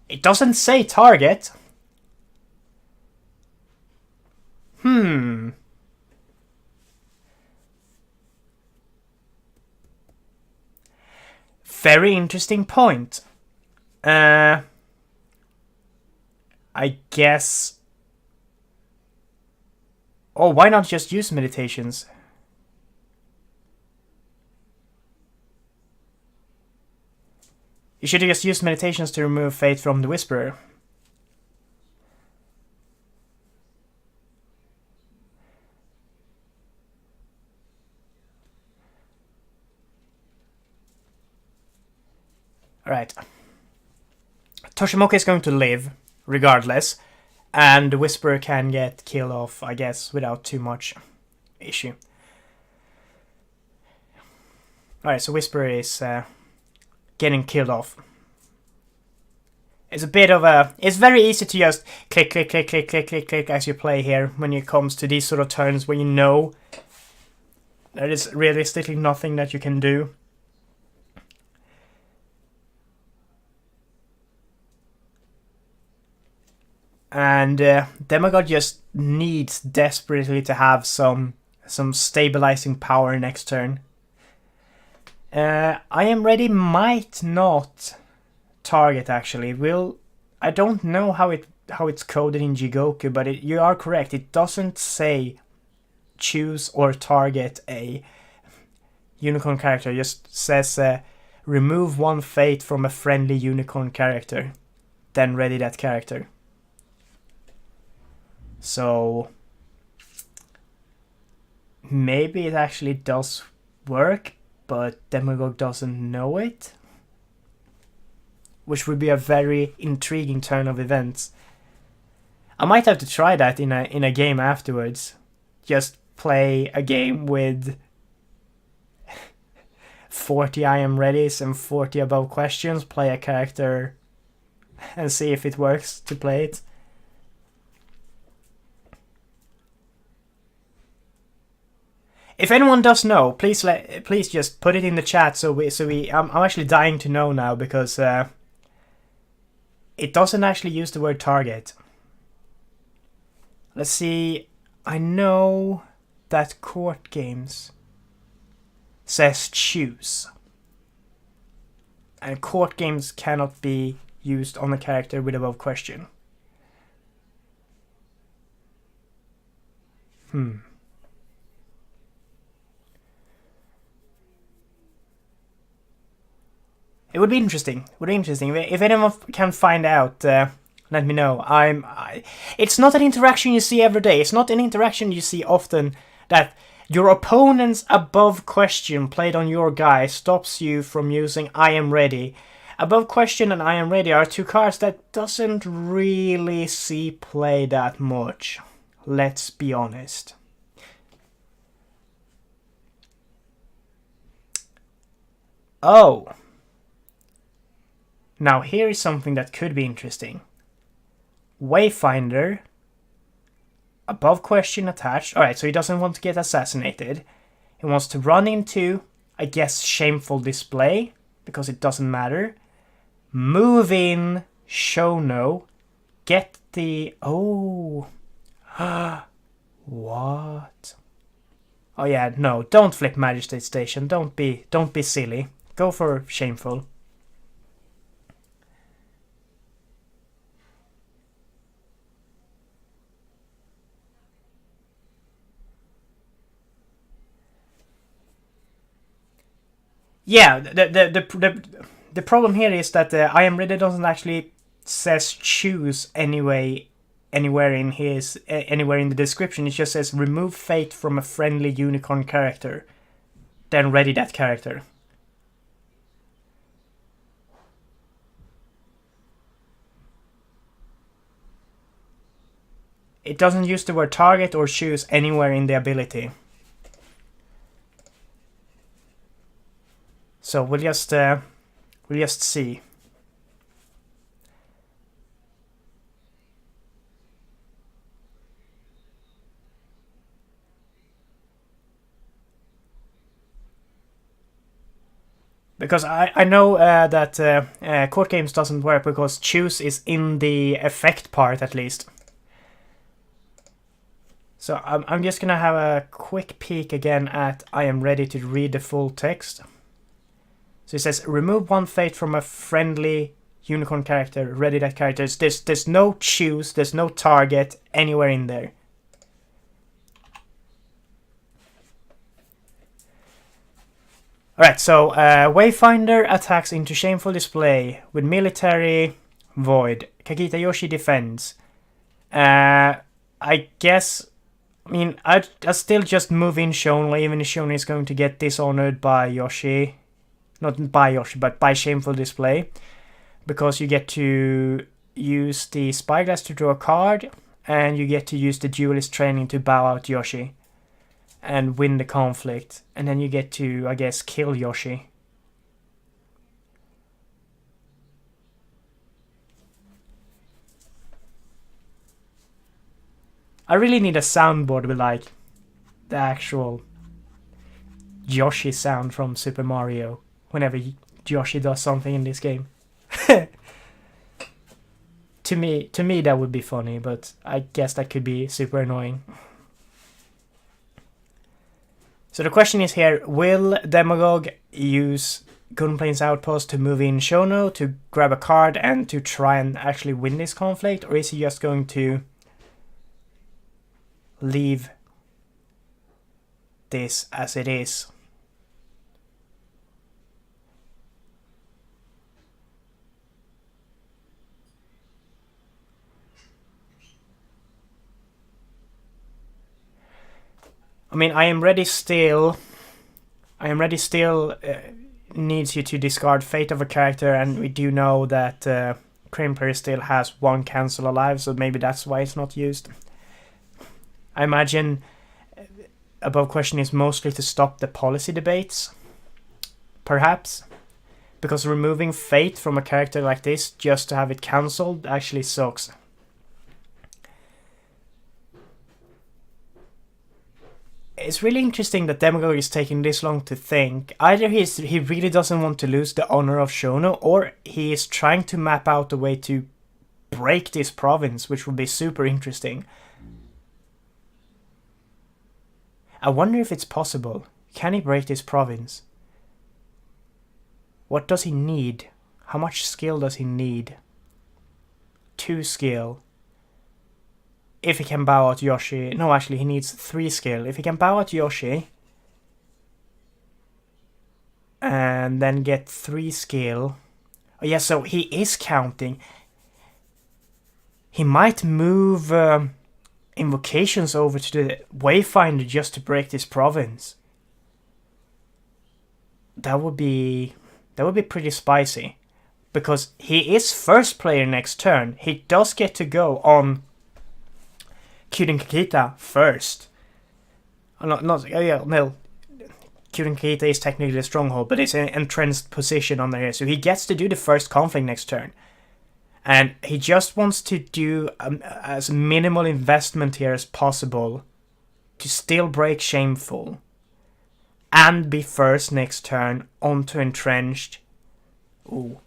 It doesn't say target. Very interesting point. I guess... Oh, why not just use meditations? You should have just used meditations to remove fate from the Whisperer. Alright. Toshimoka is going to live, regardless. And the Whisperer can get killed off, I guess, without too much issue. Alright, so Whisperer is getting killed off. It's a bit of a... It's very easy to just click, click, click, click, click, click, click as you play here when it comes to these sort of turns where you know there is realistically nothing that you can do. And Demagogue just needs desperately to have some stabilizing power next turn. I am ready might not target, actually. I don't know how it's coded in Jigoku, but you are correct. It doesn't say choose or target a unicorn character. It just says remove one fate from a friendly unicorn character, then ready that character. So maybe it actually does work, but Demagogue doesn't know it, which would be a very intriguing turn of events. I might have to try that in a game afterwards. Just play a game with 40 I am readies and 40 above questions, play a character and see if it works to play it. If anyone does know, please just put it in the chat I'm actually dying to know now, because it doesn't actually use the word target. Let's see. I know that Court Games says choose, and Court Games cannot be used on a character with above question. It would be interesting. If anyone can find out, let me know. It's not an interaction you see every day. It's not an interaction you see often, that your opponent's above question played on your guy stops you from using I am ready. Above question and I am ready are two cards that doesn't really see play that much. Let's be honest. Oh. Now here is something that could be interesting. Wayfinder, above question attached. Alright, so he doesn't want to get assassinated. He wants to run into, I guess, shameful display, because it doesn't matter. Move in, show no. Get the... Oh. What? Oh yeah, no, don't flip Magistrate Station. Don't be silly. Go for shameful. Yeah, the problem here is that I am ready doesn't actually says choose anywhere in the description. It just says remove fate from a friendly unicorn character, then ready that character. It doesn't use the word target or choose anywhere in the ability. So we'll just see. Because I know that court games doesn't work because choose is in the effect part at least. So I'm just gonna have a quick peek again at I am ready to read the full text. So it says remove one fate from a friendly unicorn character, ready that character. There's no choose, there's no target anywhere in there. Alright, so Wayfinder attacks into shameful display with military void. Kakita Yoshi defends. I guess, I mean, I'd still just move in Shona, even if Shona is going to get dishonored by Yoshi. Not by Yoshi, but by shameful display. Because you get to use the spyglass to draw a card, and you get to use the duelist training to bow out Yoshi and win the conflict, and then you get to, I guess, kill Yoshi. I really need a soundboard with like the actual Yoshi sound from Super Mario whenever Yoshi does something in this game. To me that would be funny, but I guess that could be super annoying. So the question is here, will Demagogue use Gunplane's Outpost to move in Shono, to grab a card and to try and actually win this conflict, or is he just going to leave this as it is? I mean, I am ready still needs you to discard fate of a character, and we do know that Crane Player still has one cancel alive, so maybe that's why it's not used. I imagine above question is mostly to stop the policy debates, perhaps, because removing fate from a character like this just to have it cancelled actually sucks. It's really interesting that Demagogue is taking this long to think. Either he really doesn't want to lose the honor of Shono, or he is trying to map out a way to break this province, which would be super interesting. I wonder if it's possible. Can he break this province? What does he need? How much skill does he need? 2 skill. If he can bow out Yoshi... No, actually, he needs 3 skill. If he can bow out Yoshi... and then get 3 skill... Oh yeah, so he is counting. He might move invocations over to the Wayfinder just to break this province. That would be pretty spicy. Because he is first player next turn. He does get to go on Kyuden Kakita first. No. Kyuden Kakita is technically a stronghold, but it's an entrenched position on there, so he gets to do the first conflict next turn. And he just wants to do as minimal investment here as possible to still break Shameful and be first next turn onto Entrenched. Ooh.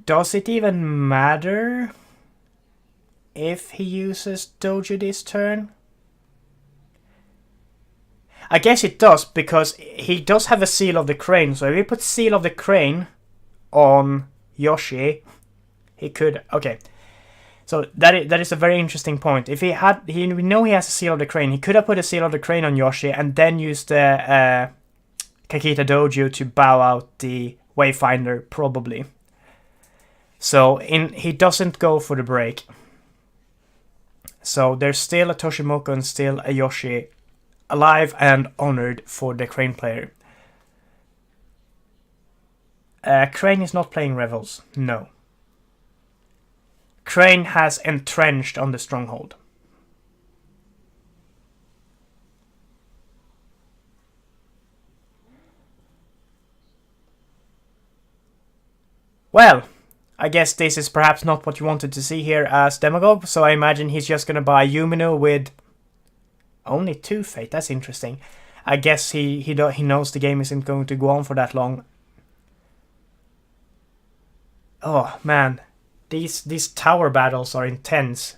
Does it even matter if he uses Dojo this turn? I guess it does, because he does have a Seal of the Crane, so if he puts Seal of the Crane on Yoshi, he could... Okay. So that is a very interesting point. If we know he has a Seal of the Crane, he could have put a Seal of the Crane on Yoshi and then used the Kakita Dojo to bow out the Wayfinder, probably. So he doesn't go for the break. So there's still a Toshimoko and still a Yoshi alive and honored for the Crane player. Crane is not playing Revels, no. Crane has entrenched on the stronghold. Well, I guess this is perhaps not what you wanted to see here as Demagogue, so I imagine he's just gonna buy Yumino with only 2 fate. That's interesting. I guess he knows the game isn't going to go on for that long. Oh man, these tower battles are intense.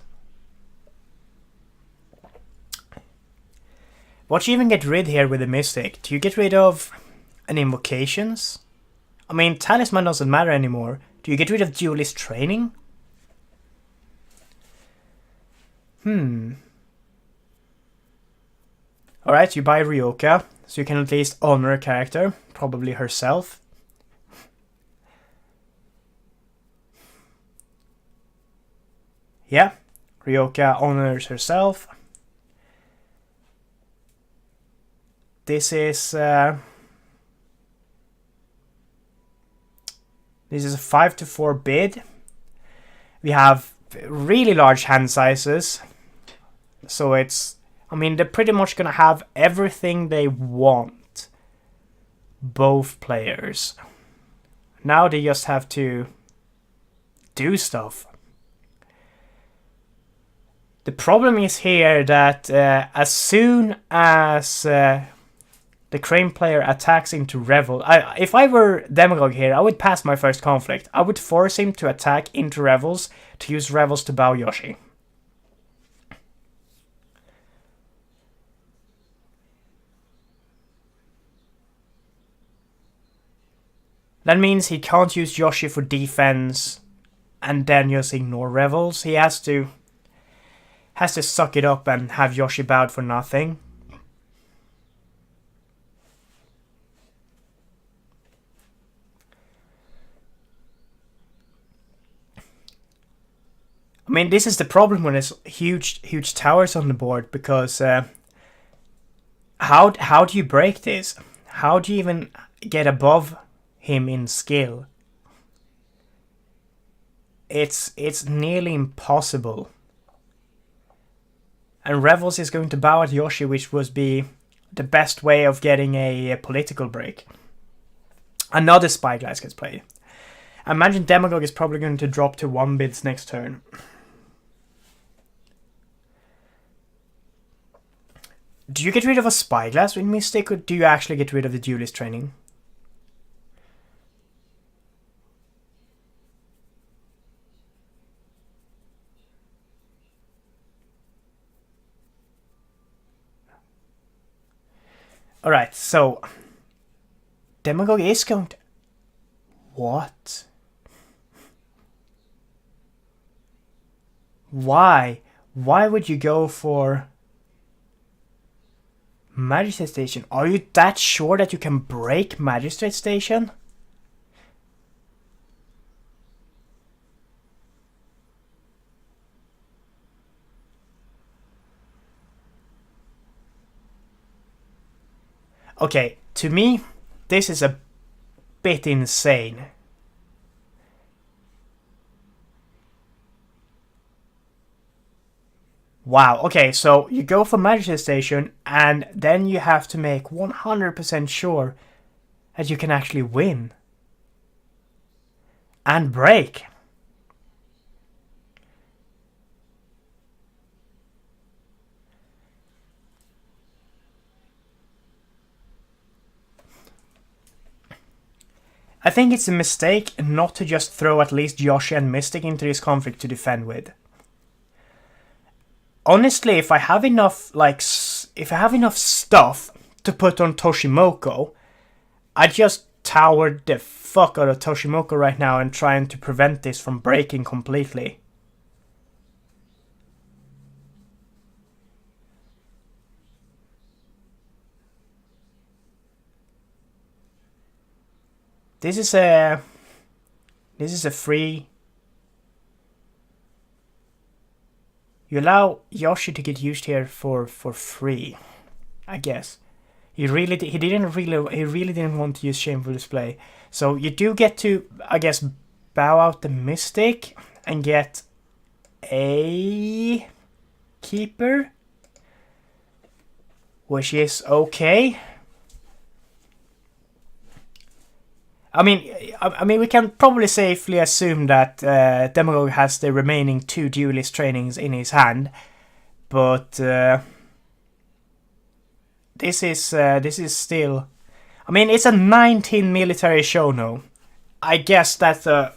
What do you even get rid here with the Mystic? Do you get rid of an Invocations? I mean, Talisman doesn't matter anymore. Do you get rid of Duelist Training? Alright, you buy Ryoka, so you can at least honor a character, probably herself. Yeah, Ryoka honors herself. This is a 5-4 bid. We have really large hand sizes, so I mean, they're pretty much gonna have everything they want, both players. Now they just have to do stuff. The problem is here that as soon as the Crane player attacks into Revel, if I were Demagogue here, I would pass my first conflict. I would force him to attack into Revels to use Revels to bow Yoshi. That means he can't use Yoshi for defense and then just ignore Revels. He has to suck it up and have Yoshi bowed for nothing. I mean, this is the problem when there's huge towers on the board, because how do you break this? How do you even get above him in skill? It's nearly impossible. And Revels is going to bow at Yoshi, which would be the best way of getting a political break. Another Spyglass gets played. I imagine Demagogue is probably going to drop to 1 bids next turn. Do you get rid of a Spyglass with Mystic, or do you actually get rid of the Duelist Training? Alright, so Demagogue is going to... What? Why? Why would you go for Magistrate Station? Are you that sure that you can break Magistrate Station? Okay, to me, this is a bit insane. Wow, okay, so you go for Magistrate Station, and then you have to make 100% sure that you can actually win. And break. I think it's a mistake not to just throw at least Yoshi and Mystic into this conflict to defend with. Honestly, if I have enough stuff to put on Toshimoko, I just towered the fuck out of Toshimoko right now and trying to prevent this from breaking completely. This is a free. You allow Yoshi to get used here for free, I guess. He really didn't want to use Shameful Display. So you do get to, I guess, bow out the Mystic and get a Keeper, which is okay. I mean, we can probably safely assume that Demagogue has the remaining 2 duelist trainings in his hand, but this is still. I mean, it's a 19 military Shono. I guess that's a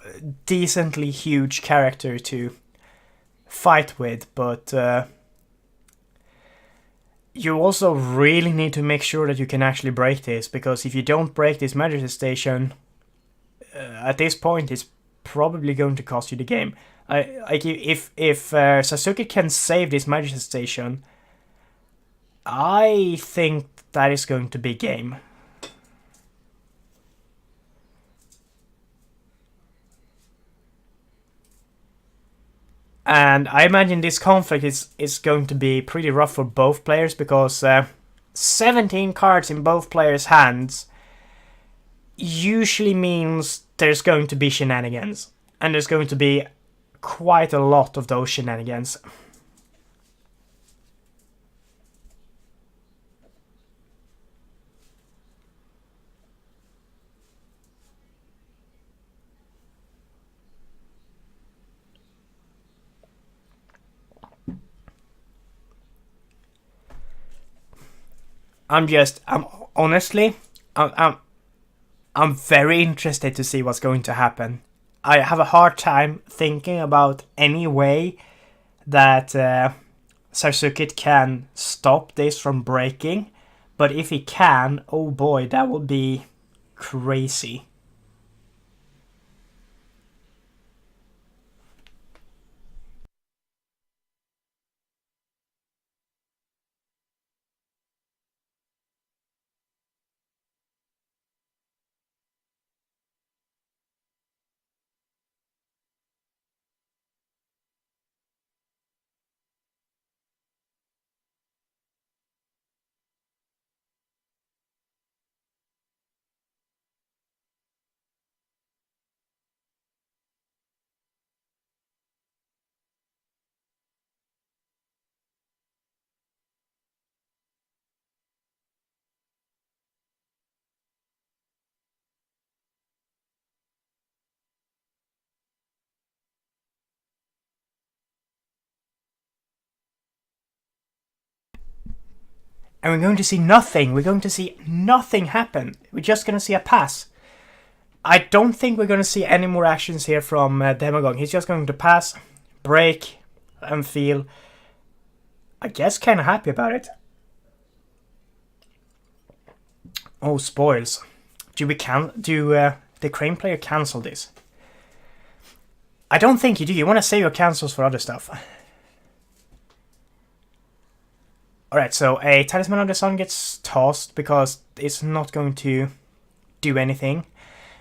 decently huge character to fight with, but you also really need to make sure that you can actually break this, because if you don't break this Majesty Station, at this point it's probably going to cost you the game. If Zarzuckett can save this Majesty Station, I think that is going to be game. And I imagine this conflict is going to be pretty rough for both players, because 17 cards in both players' hands usually means there's going to be shenanigans. And there's going to be quite a lot of those shenanigans. I'm very interested to see what's going to happen. I have a hard time thinking about any way that Zarzuckett can stop this from breaking. But if he can, oh boy, that would be crazy. And we're going to see nothing. We're going to see nothing happen. We're just going to see a pass. I don't think we're going to see any more actions here from Demagogue. He's just going to pass, break, and feel, I guess, kind of happy about it. Oh, spoils. Do the Crane player cancel this? I don't think you do. You want to save your cancels for other stuff. Alright, so a Talisman of the Sun gets tossed because it's not going to do anything.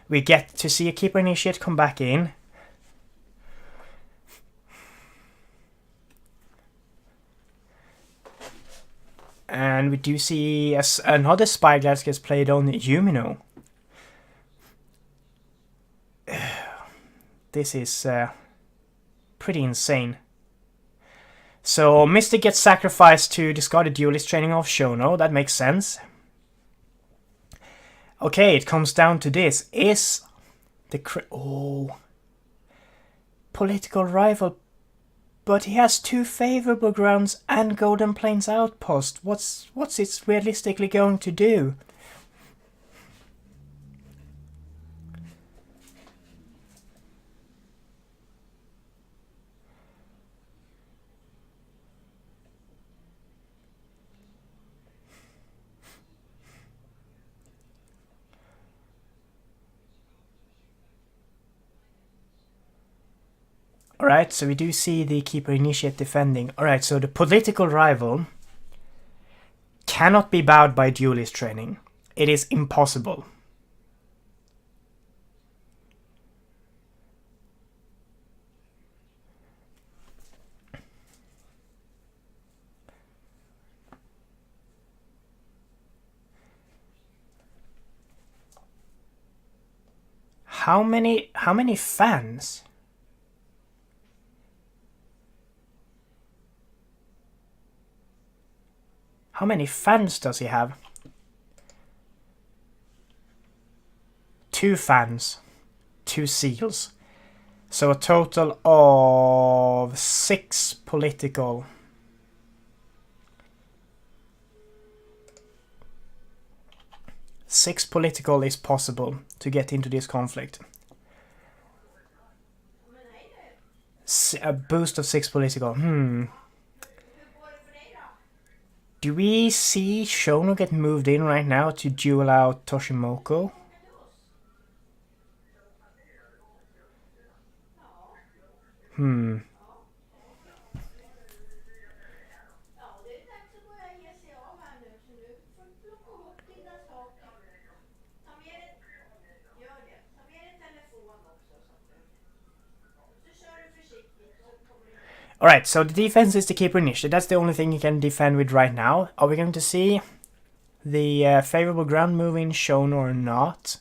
We get to see a Keeper Initiate come back in. And we do see another Spyglass gets played on Yumino. This is pretty insane. So Mystic gets sacrificed to discard the Duelist training of Shono. That makes sense. Okay, it comes down to this. Is the political rival, but he has 2 favorable grounds and Golden Plains Outpost. What's it realistically going to do? Alright, so we do see the Keeper Initiate defending. Alright, so the political rival cannot be bowed by Duelist training. It is impossible. How many fans? How many fans does he have? 2 fans. 2 seals. So a total of 6 political. Six political is possible to get into this conflict. A boost of 6 political. Do we see Shono get moved in right now to duel out Toshimoko? Alright, so the defense is the keeper initiative. That's the only thing you can defend with right now. Are we going to see the favorable ground moving shown or not?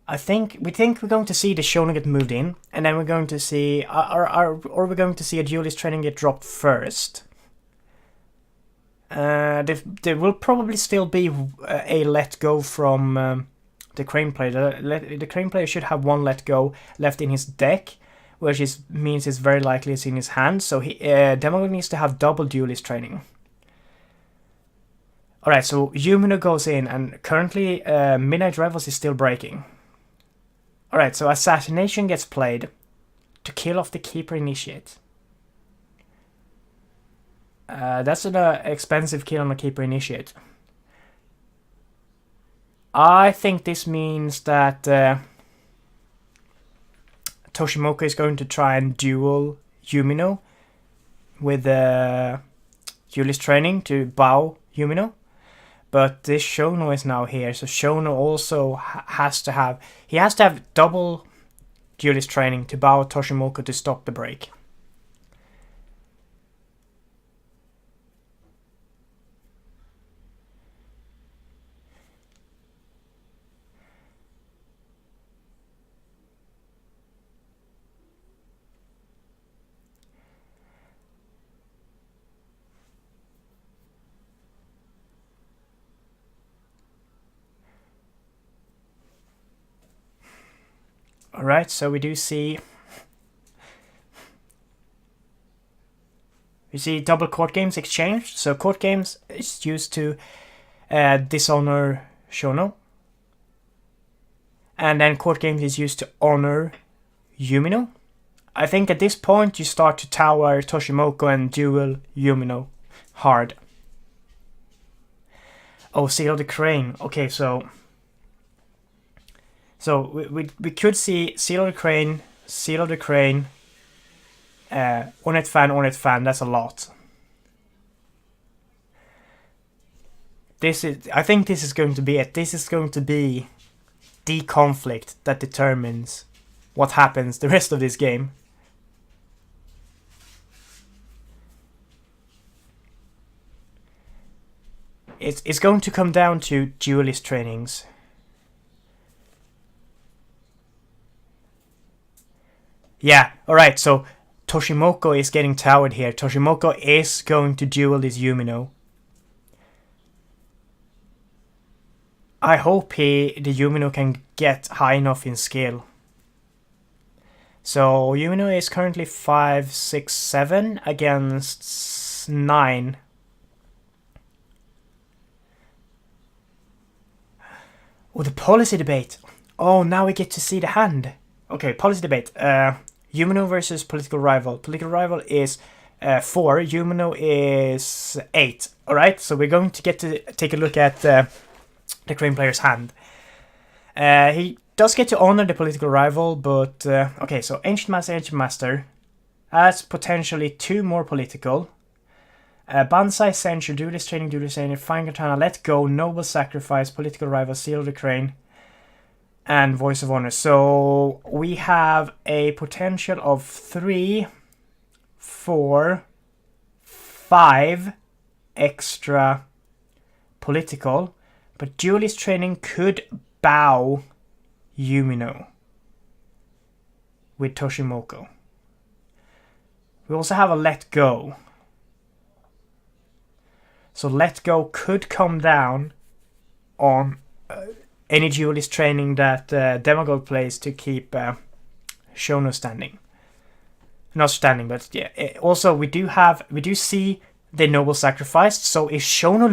We think we're going to see the Shonen get moved in, and then we're going to see, or we're going to see a duelist training get dropped first. There will probably still be a let go from the Crane player. The Crane player should have 1 let go left in his deck, which means it's very likely it's in his hand. So Demagogue needs to have double duelist training. Alright, so Yumino goes in, and currently Midnight Rivals is still breaking. Alright, so Assassination gets played to kill off the Keeper Initiate. That's an expensive kill on the Keeper Initiate. I think this means that Toshimoko is going to try and duel Yumino with duelist training to bow Yumino. But this Shono is now here, so Shono also has to have double duelist training to bow Toshimoko to stop the break. Alright, so we see double court games exchanged. So court games is used to dishonor Shono. And then court games is used to honor Yumino. I think at this point you start to tower Toshimoko and duel Yumino hard. Oh, Seal of the Crane. Okay, so we could see Seal of the Crane, Ornate Fan, that's a lot. I think this is going to be it. This is going to be the conflict that determines what happens the rest of this game. It's going to come down to duelist trainings. Yeah, alright, so Toshimoko is getting towered here. Toshimoko is going to duel this Yumino. I hope the Yumino can get high enough in skill. So Yumino is currently 5, 6, 7 against 9. Oh, the policy debate. Oh, now we get to see the hand. Okay, policy debate. Yumino versus political rival. Political rival is 4. Yumino is 8. Alright, so we're going to get to take a look at the Crane player's hand. He does get to honor the political rival, but... okay, so Ancient Master has potentially 2 more political. Banzai, Censure, Duelist Training, Fine Katana, Let Go, Noble Sacrifice, Political Rival, Seal of the Crane, and Voice of Honor. So we have a potential of 3, 4, 5 extra political. But Duelist Training could bow Yumino with Toshimoko. We also have a Let Go. So Let Go could come down on any Duelist Training that Demagogue plays to keep Shono standing. Not standing, but yeah. Also, we do see the Noble Sacrifice. So if Shono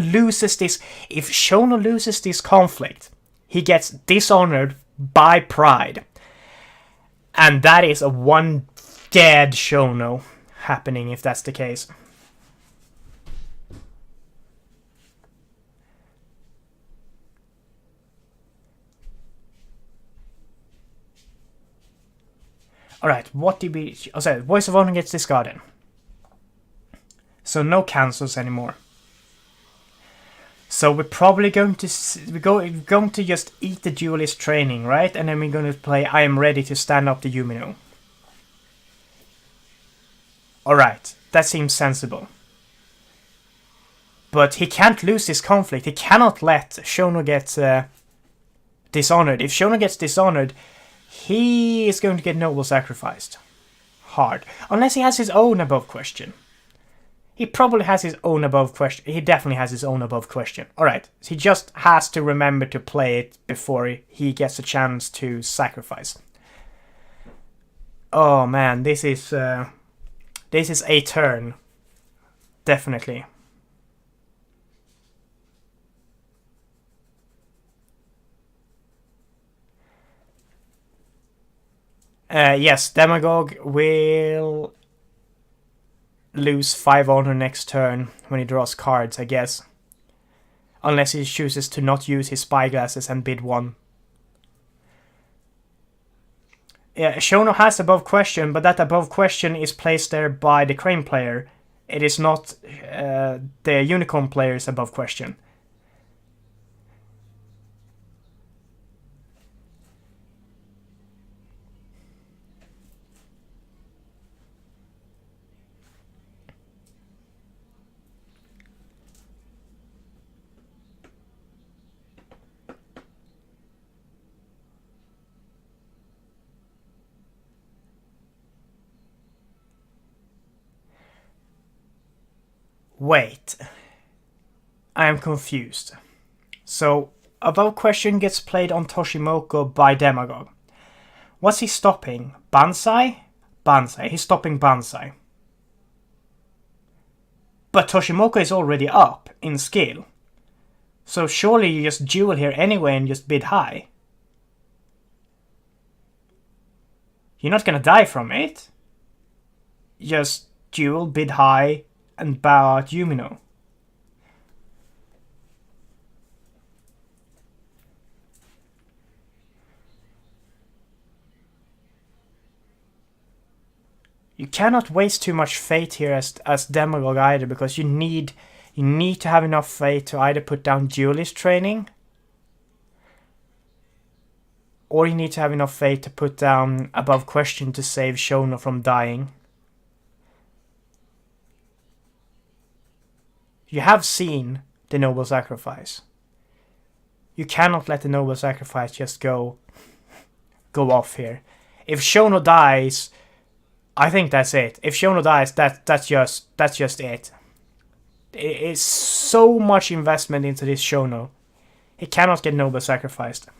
loses this conflict, he gets dishonored by Pride, and that is a one dead Shono happening if that's the case. Alright, what did we... Oh, sorry, Voice of Honor gets discarded. So no cancels anymore. So we're probably going to... We're going to just eat the Duelist Training, right? And then we're going to play I Am Ready to Stand Up the Yumino. Alright, that seems sensible. But he can't lose this conflict. He cannot let Shono get dishonored. If Shono gets dishonored, he is going to get Noble Sacrificed. Hard. Unless he has his own above question. He probably has his own above question. He definitely has his own above question. Alright, he just has to remember to play it before he gets a chance to sacrifice. Oh man, this is a turn. Definitely. Yes, Demagogue will lose 5 honor next turn when he draws cards, I guess. Unless he chooses to not use his spyglasses and bid 1. Yeah, Shono has above question, but that above question is placed there by the Crane player. It is not the Unicorn player's above question. Wait, I am confused. So, above question gets played on Toshimoko by Demagogue. What's he stopping? Banzai? Banzai. He's stopping Banzai. But Toshimoko is already up in skill. So surely you just duel here anyway and just bid high. You're not gonna die from it. Just duel, bid high, and bow out Yumino. You cannot waste too much fate here as Demagogue either, because you need to have enough fate to either put down Duelist Training, or you need to have enough fate to put down above question to save Shono from dying. You have seen the Noble Sacrifice. You cannot let the Noble Sacrifice just go off here. If Shono dies, I think that's it. If Shono dies, that's just it. It's so much investment into this Shono. He cannot get Noble Sacrificed.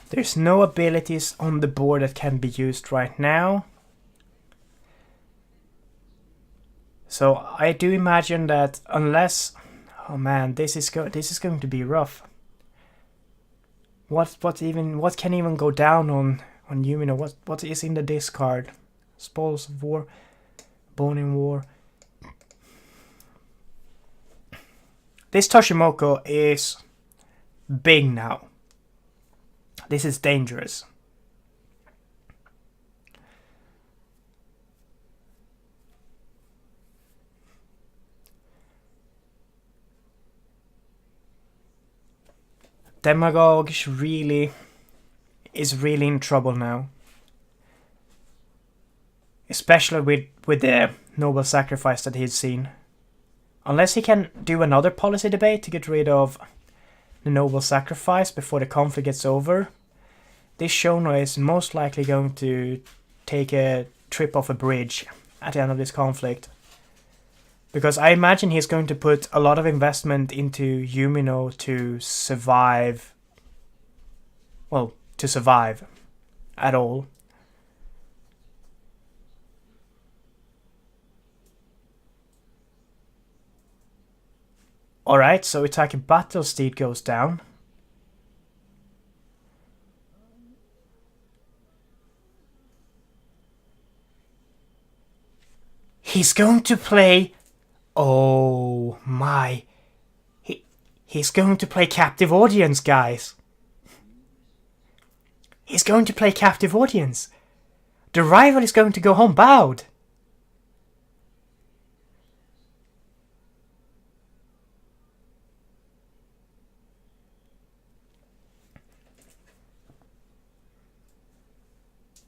There's no abilities on the board that can be used right now. So I do imagine that unless... Oh man, this is going to be rough. What can even go down on Yumino? What is in the discard? Spoils of War, Bone in War. This Toshimoko is big now. This is dangerous. Demagogue is really in trouble now. Especially with the noble sacrifice that he's seen. Unless he can do another policy debate to get rid of the noble sacrifice before the conflict gets over, this Shono is most likely going to take a trip off a bridge at the end of this conflict. Because I imagine he's going to put a lot of investment into Yumino to survive. Well, to survive at all. Alright, so Itaki Battle Steed goes down. He's going to play... Oh my... He's going to play Captive Audience, guys. He's going to play Captive Audience. The rival is going to go home bowed.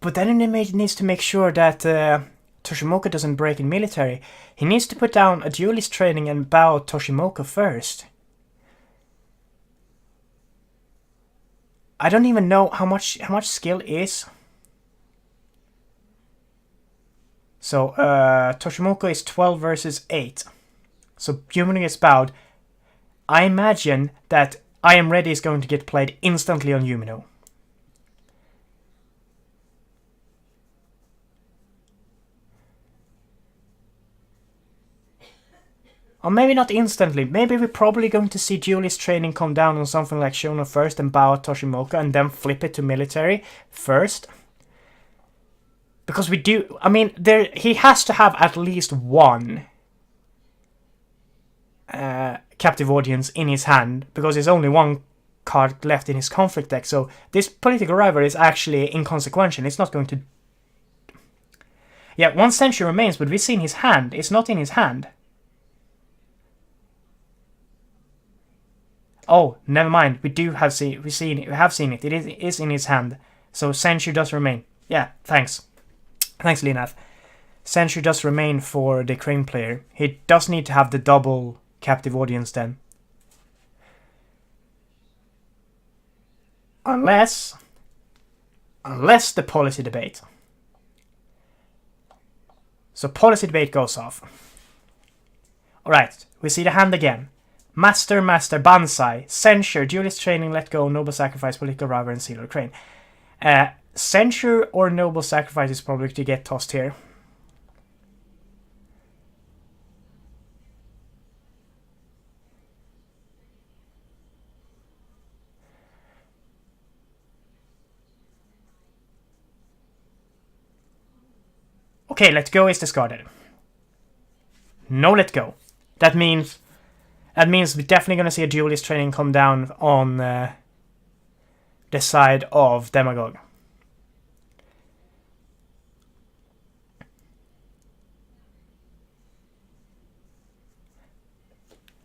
But then he needs to make sure that Toshimoka doesn't break in military. He needs to put down a duelist training and bow Toshimoka first. I don't even know how much skill is. So Toshimoka is 12 versus 8. So Yumino gets bowed. I imagine that I Am Ready is going to get played instantly on Yumino. Or maybe not instantly. Maybe we're probably going to see duelist training come down on something like Shono first and bow Toshimoka and then flip it to military first. Because we do... I mean, he has to have at least one Captive Audience in his hand. Because there's only one card left in his conflict deck. So this political rival is actually inconsequential. It's not going to... Yeah, one century remains, but we've seen his hand. It's not in his hand. Oh, never mind. We have seen it. It is in his hand. So Century does remain. Yeah, thanks. Thanks, Linath. Century does remain for the Crane player. He does need to have the double Captive Audience then. Unless the policy debate. So policy debate goes off. Alright, we see the hand again. Master, Banzai, Censure, Duelist Training, Let Go, Noble Sacrifice, Political Rival, and Sealer Crane. Censure or Noble Sacrifice is probably to get tossed here. Okay, Let Go is discarded. No Let Go. That means we're definitely going to see a duelist training come down on the side of Demagogue.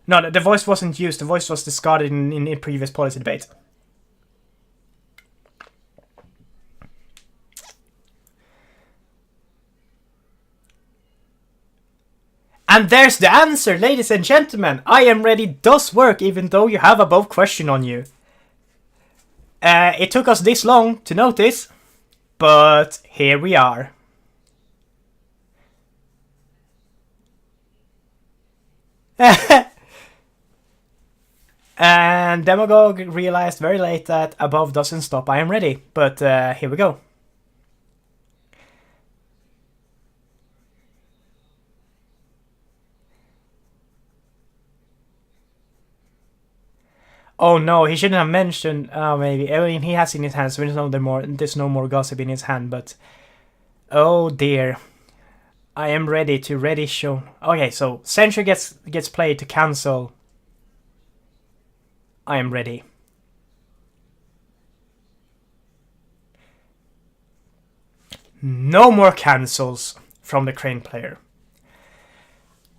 No, the voice wasn't used. The voice was discarded in previous policy debate. And there's the answer, ladies and gentlemen. I Am Ready does work even though you have above question on you. It took us this long to notice, but here we are. And Demagogue realized very late that above doesn't stop I Am Ready, but here we go. Oh no, he shouldn't have mentioned. Maybe. I mean, he has in his hand, so there's no more gossip in his hand. But oh dear, I am ready to show. Okay, so Century gets played to cancel. I am ready. No more cancels from the Crane player.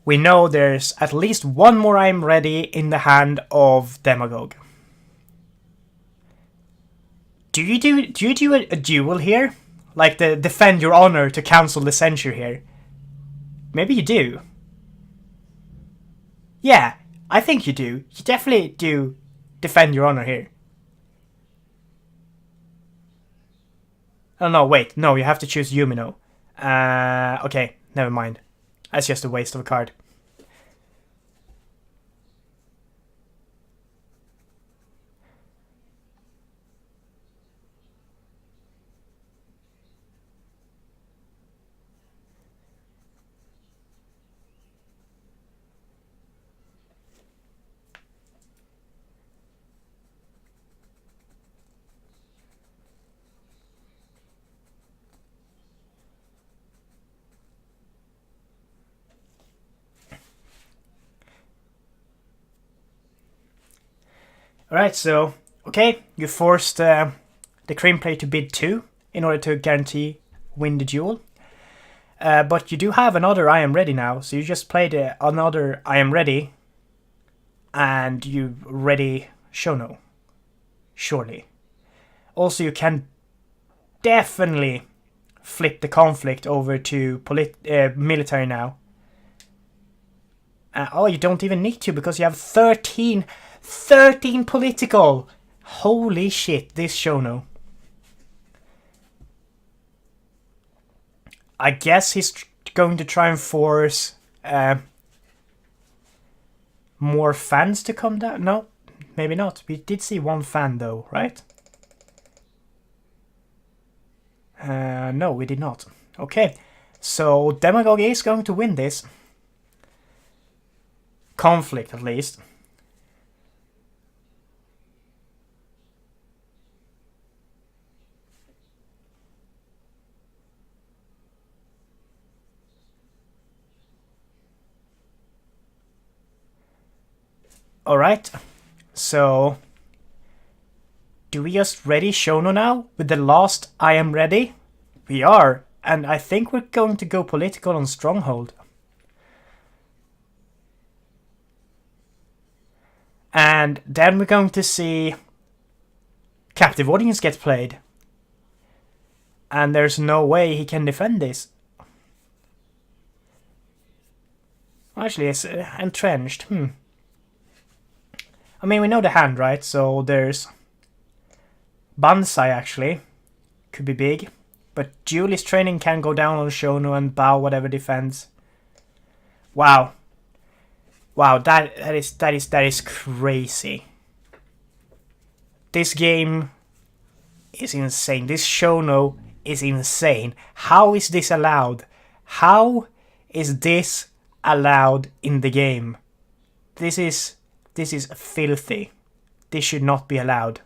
We know there's at least one more I Am Ready in the hand of Demagogue. Do you do a duel here? Like the defend your honor to cancel the censure here? Maybe you do. Yeah, I think you do. You definitely do defend your honor here. Oh no, wait. No, you have to choose Yumino. Okay, never mind. That's just a waste of a card. Alright, so, okay, you forced the cream player to bid 2 in order to guarantee win the duel. But you do have another I am ready now, so you just played another I am ready, and you ready Shono. Surely. Also, you can definitely flip the conflict over to military now. Oh, you don't even need to because you have 13 political. Holy shit, this Shono. I guess he's going to try and force more fans to come down. No, maybe not. We did see one fan though, right? No, we did not. Okay, so Demagogue is going to win this. Conflict, at least. Alright, so do we just ready Shono now with the last I am ready? We are, and I think we're going to go political on Stronghold. And then we're going to see Captive Audience get played. And there's no way he can defend this. Actually, it's entrenched. I mean, we know the hand, right? So there's Banzai, actually. Could be big. But Julie's training can go down on Shono and bow whatever defense. Wow. Wow, that is crazy. This game is insane. This Shono is insane. How is this allowed? How is this allowed in the game? This is filthy. This should not be allowed.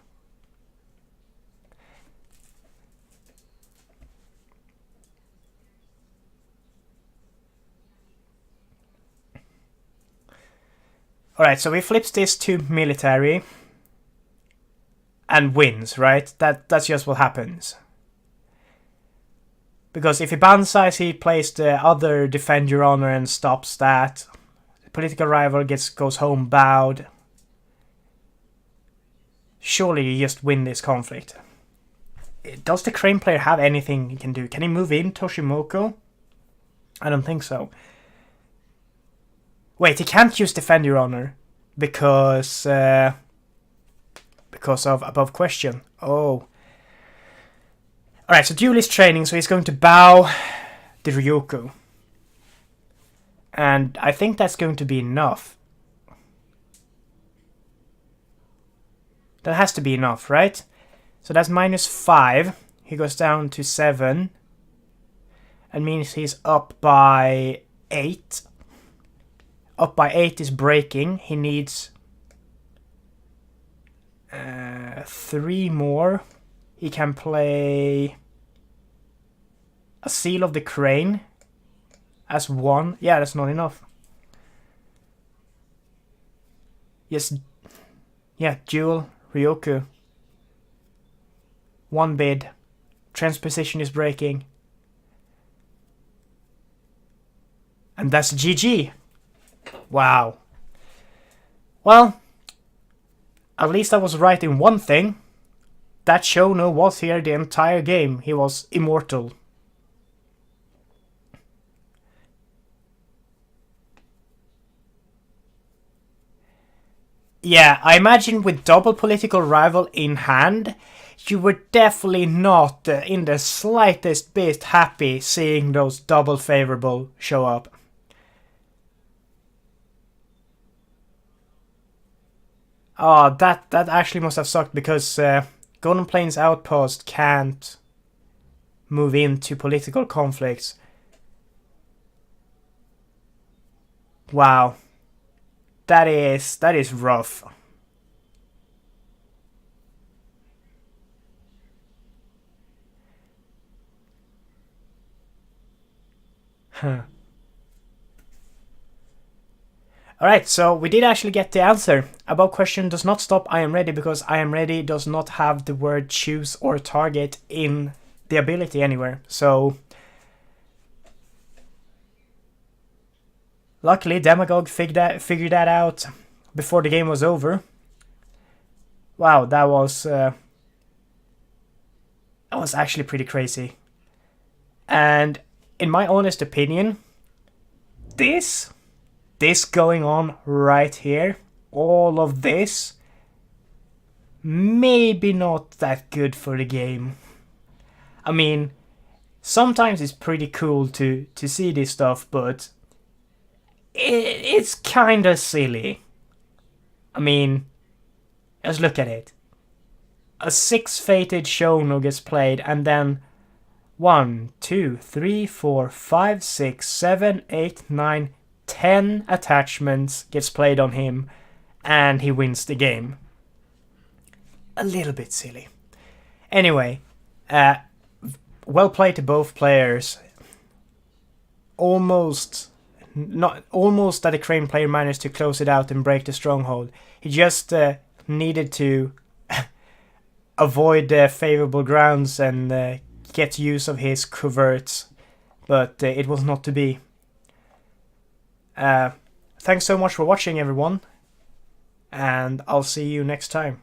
Alright, so he flips this to military and wins, right? That's just what happens. Because if he banzais, he plays the other defend your honor and stops that. The political rival goes home bowed. Surely you just win this conflict. Does the crane player have anything he can do? Can he move in Toshimoko? I don't think so. Wait, he can't use defend your honor because of above question. Oh. Alright, so Duel is training, so he's going to bow the Ryuko. And I think that's going to be enough. That has to be enough, right? So that's -5. He goes down to 7. And means he's up by 8. Up by 8 is breaking. He needs 3 more. He can play a Seal of the Crane as 1. Yeah, that's not enough. Yes. Yeah, Duel, Ryoku. 1 bid. Transposition is breaking. And that's GG. Wow. Well, at least I was right in one thing. that Shono was here the entire game. He was immortal. Yeah, I imagine with double political rival in hand, you were definitely not in the slightest bit happy seeing those double favorable show up. Oh, that actually must have sucked because Golden Plains Outpost can't move into political conflicts. Wow. That is rough. Huh. Alright, so we did actually get the answer. About question does not stop I am ready because I am ready does not have the word choose or target in the ability anywhere. So luckily Demagogue figured that out before the game was over. Wow, that was actually pretty crazy. And in my honest opinion, this going on right here, all of this, maybe not that good for the game. I mean, sometimes it's pretty cool to see this stuff, but it's kinda silly. I mean, just look at it. A 6-fated Shono gets played, and then 1, 2, 3, 4, 5, 6, 7, 8, 9, 10 attachments gets played on him, and he wins the game. A little bit silly. Anyway, well played to both players. Almost that the Crane player managed to close it out and break the stronghold. He just needed to avoid the favorable grounds and get use of his coverts, but it was not to be. Thanks so much for watching, everyone, and I'll see you next time.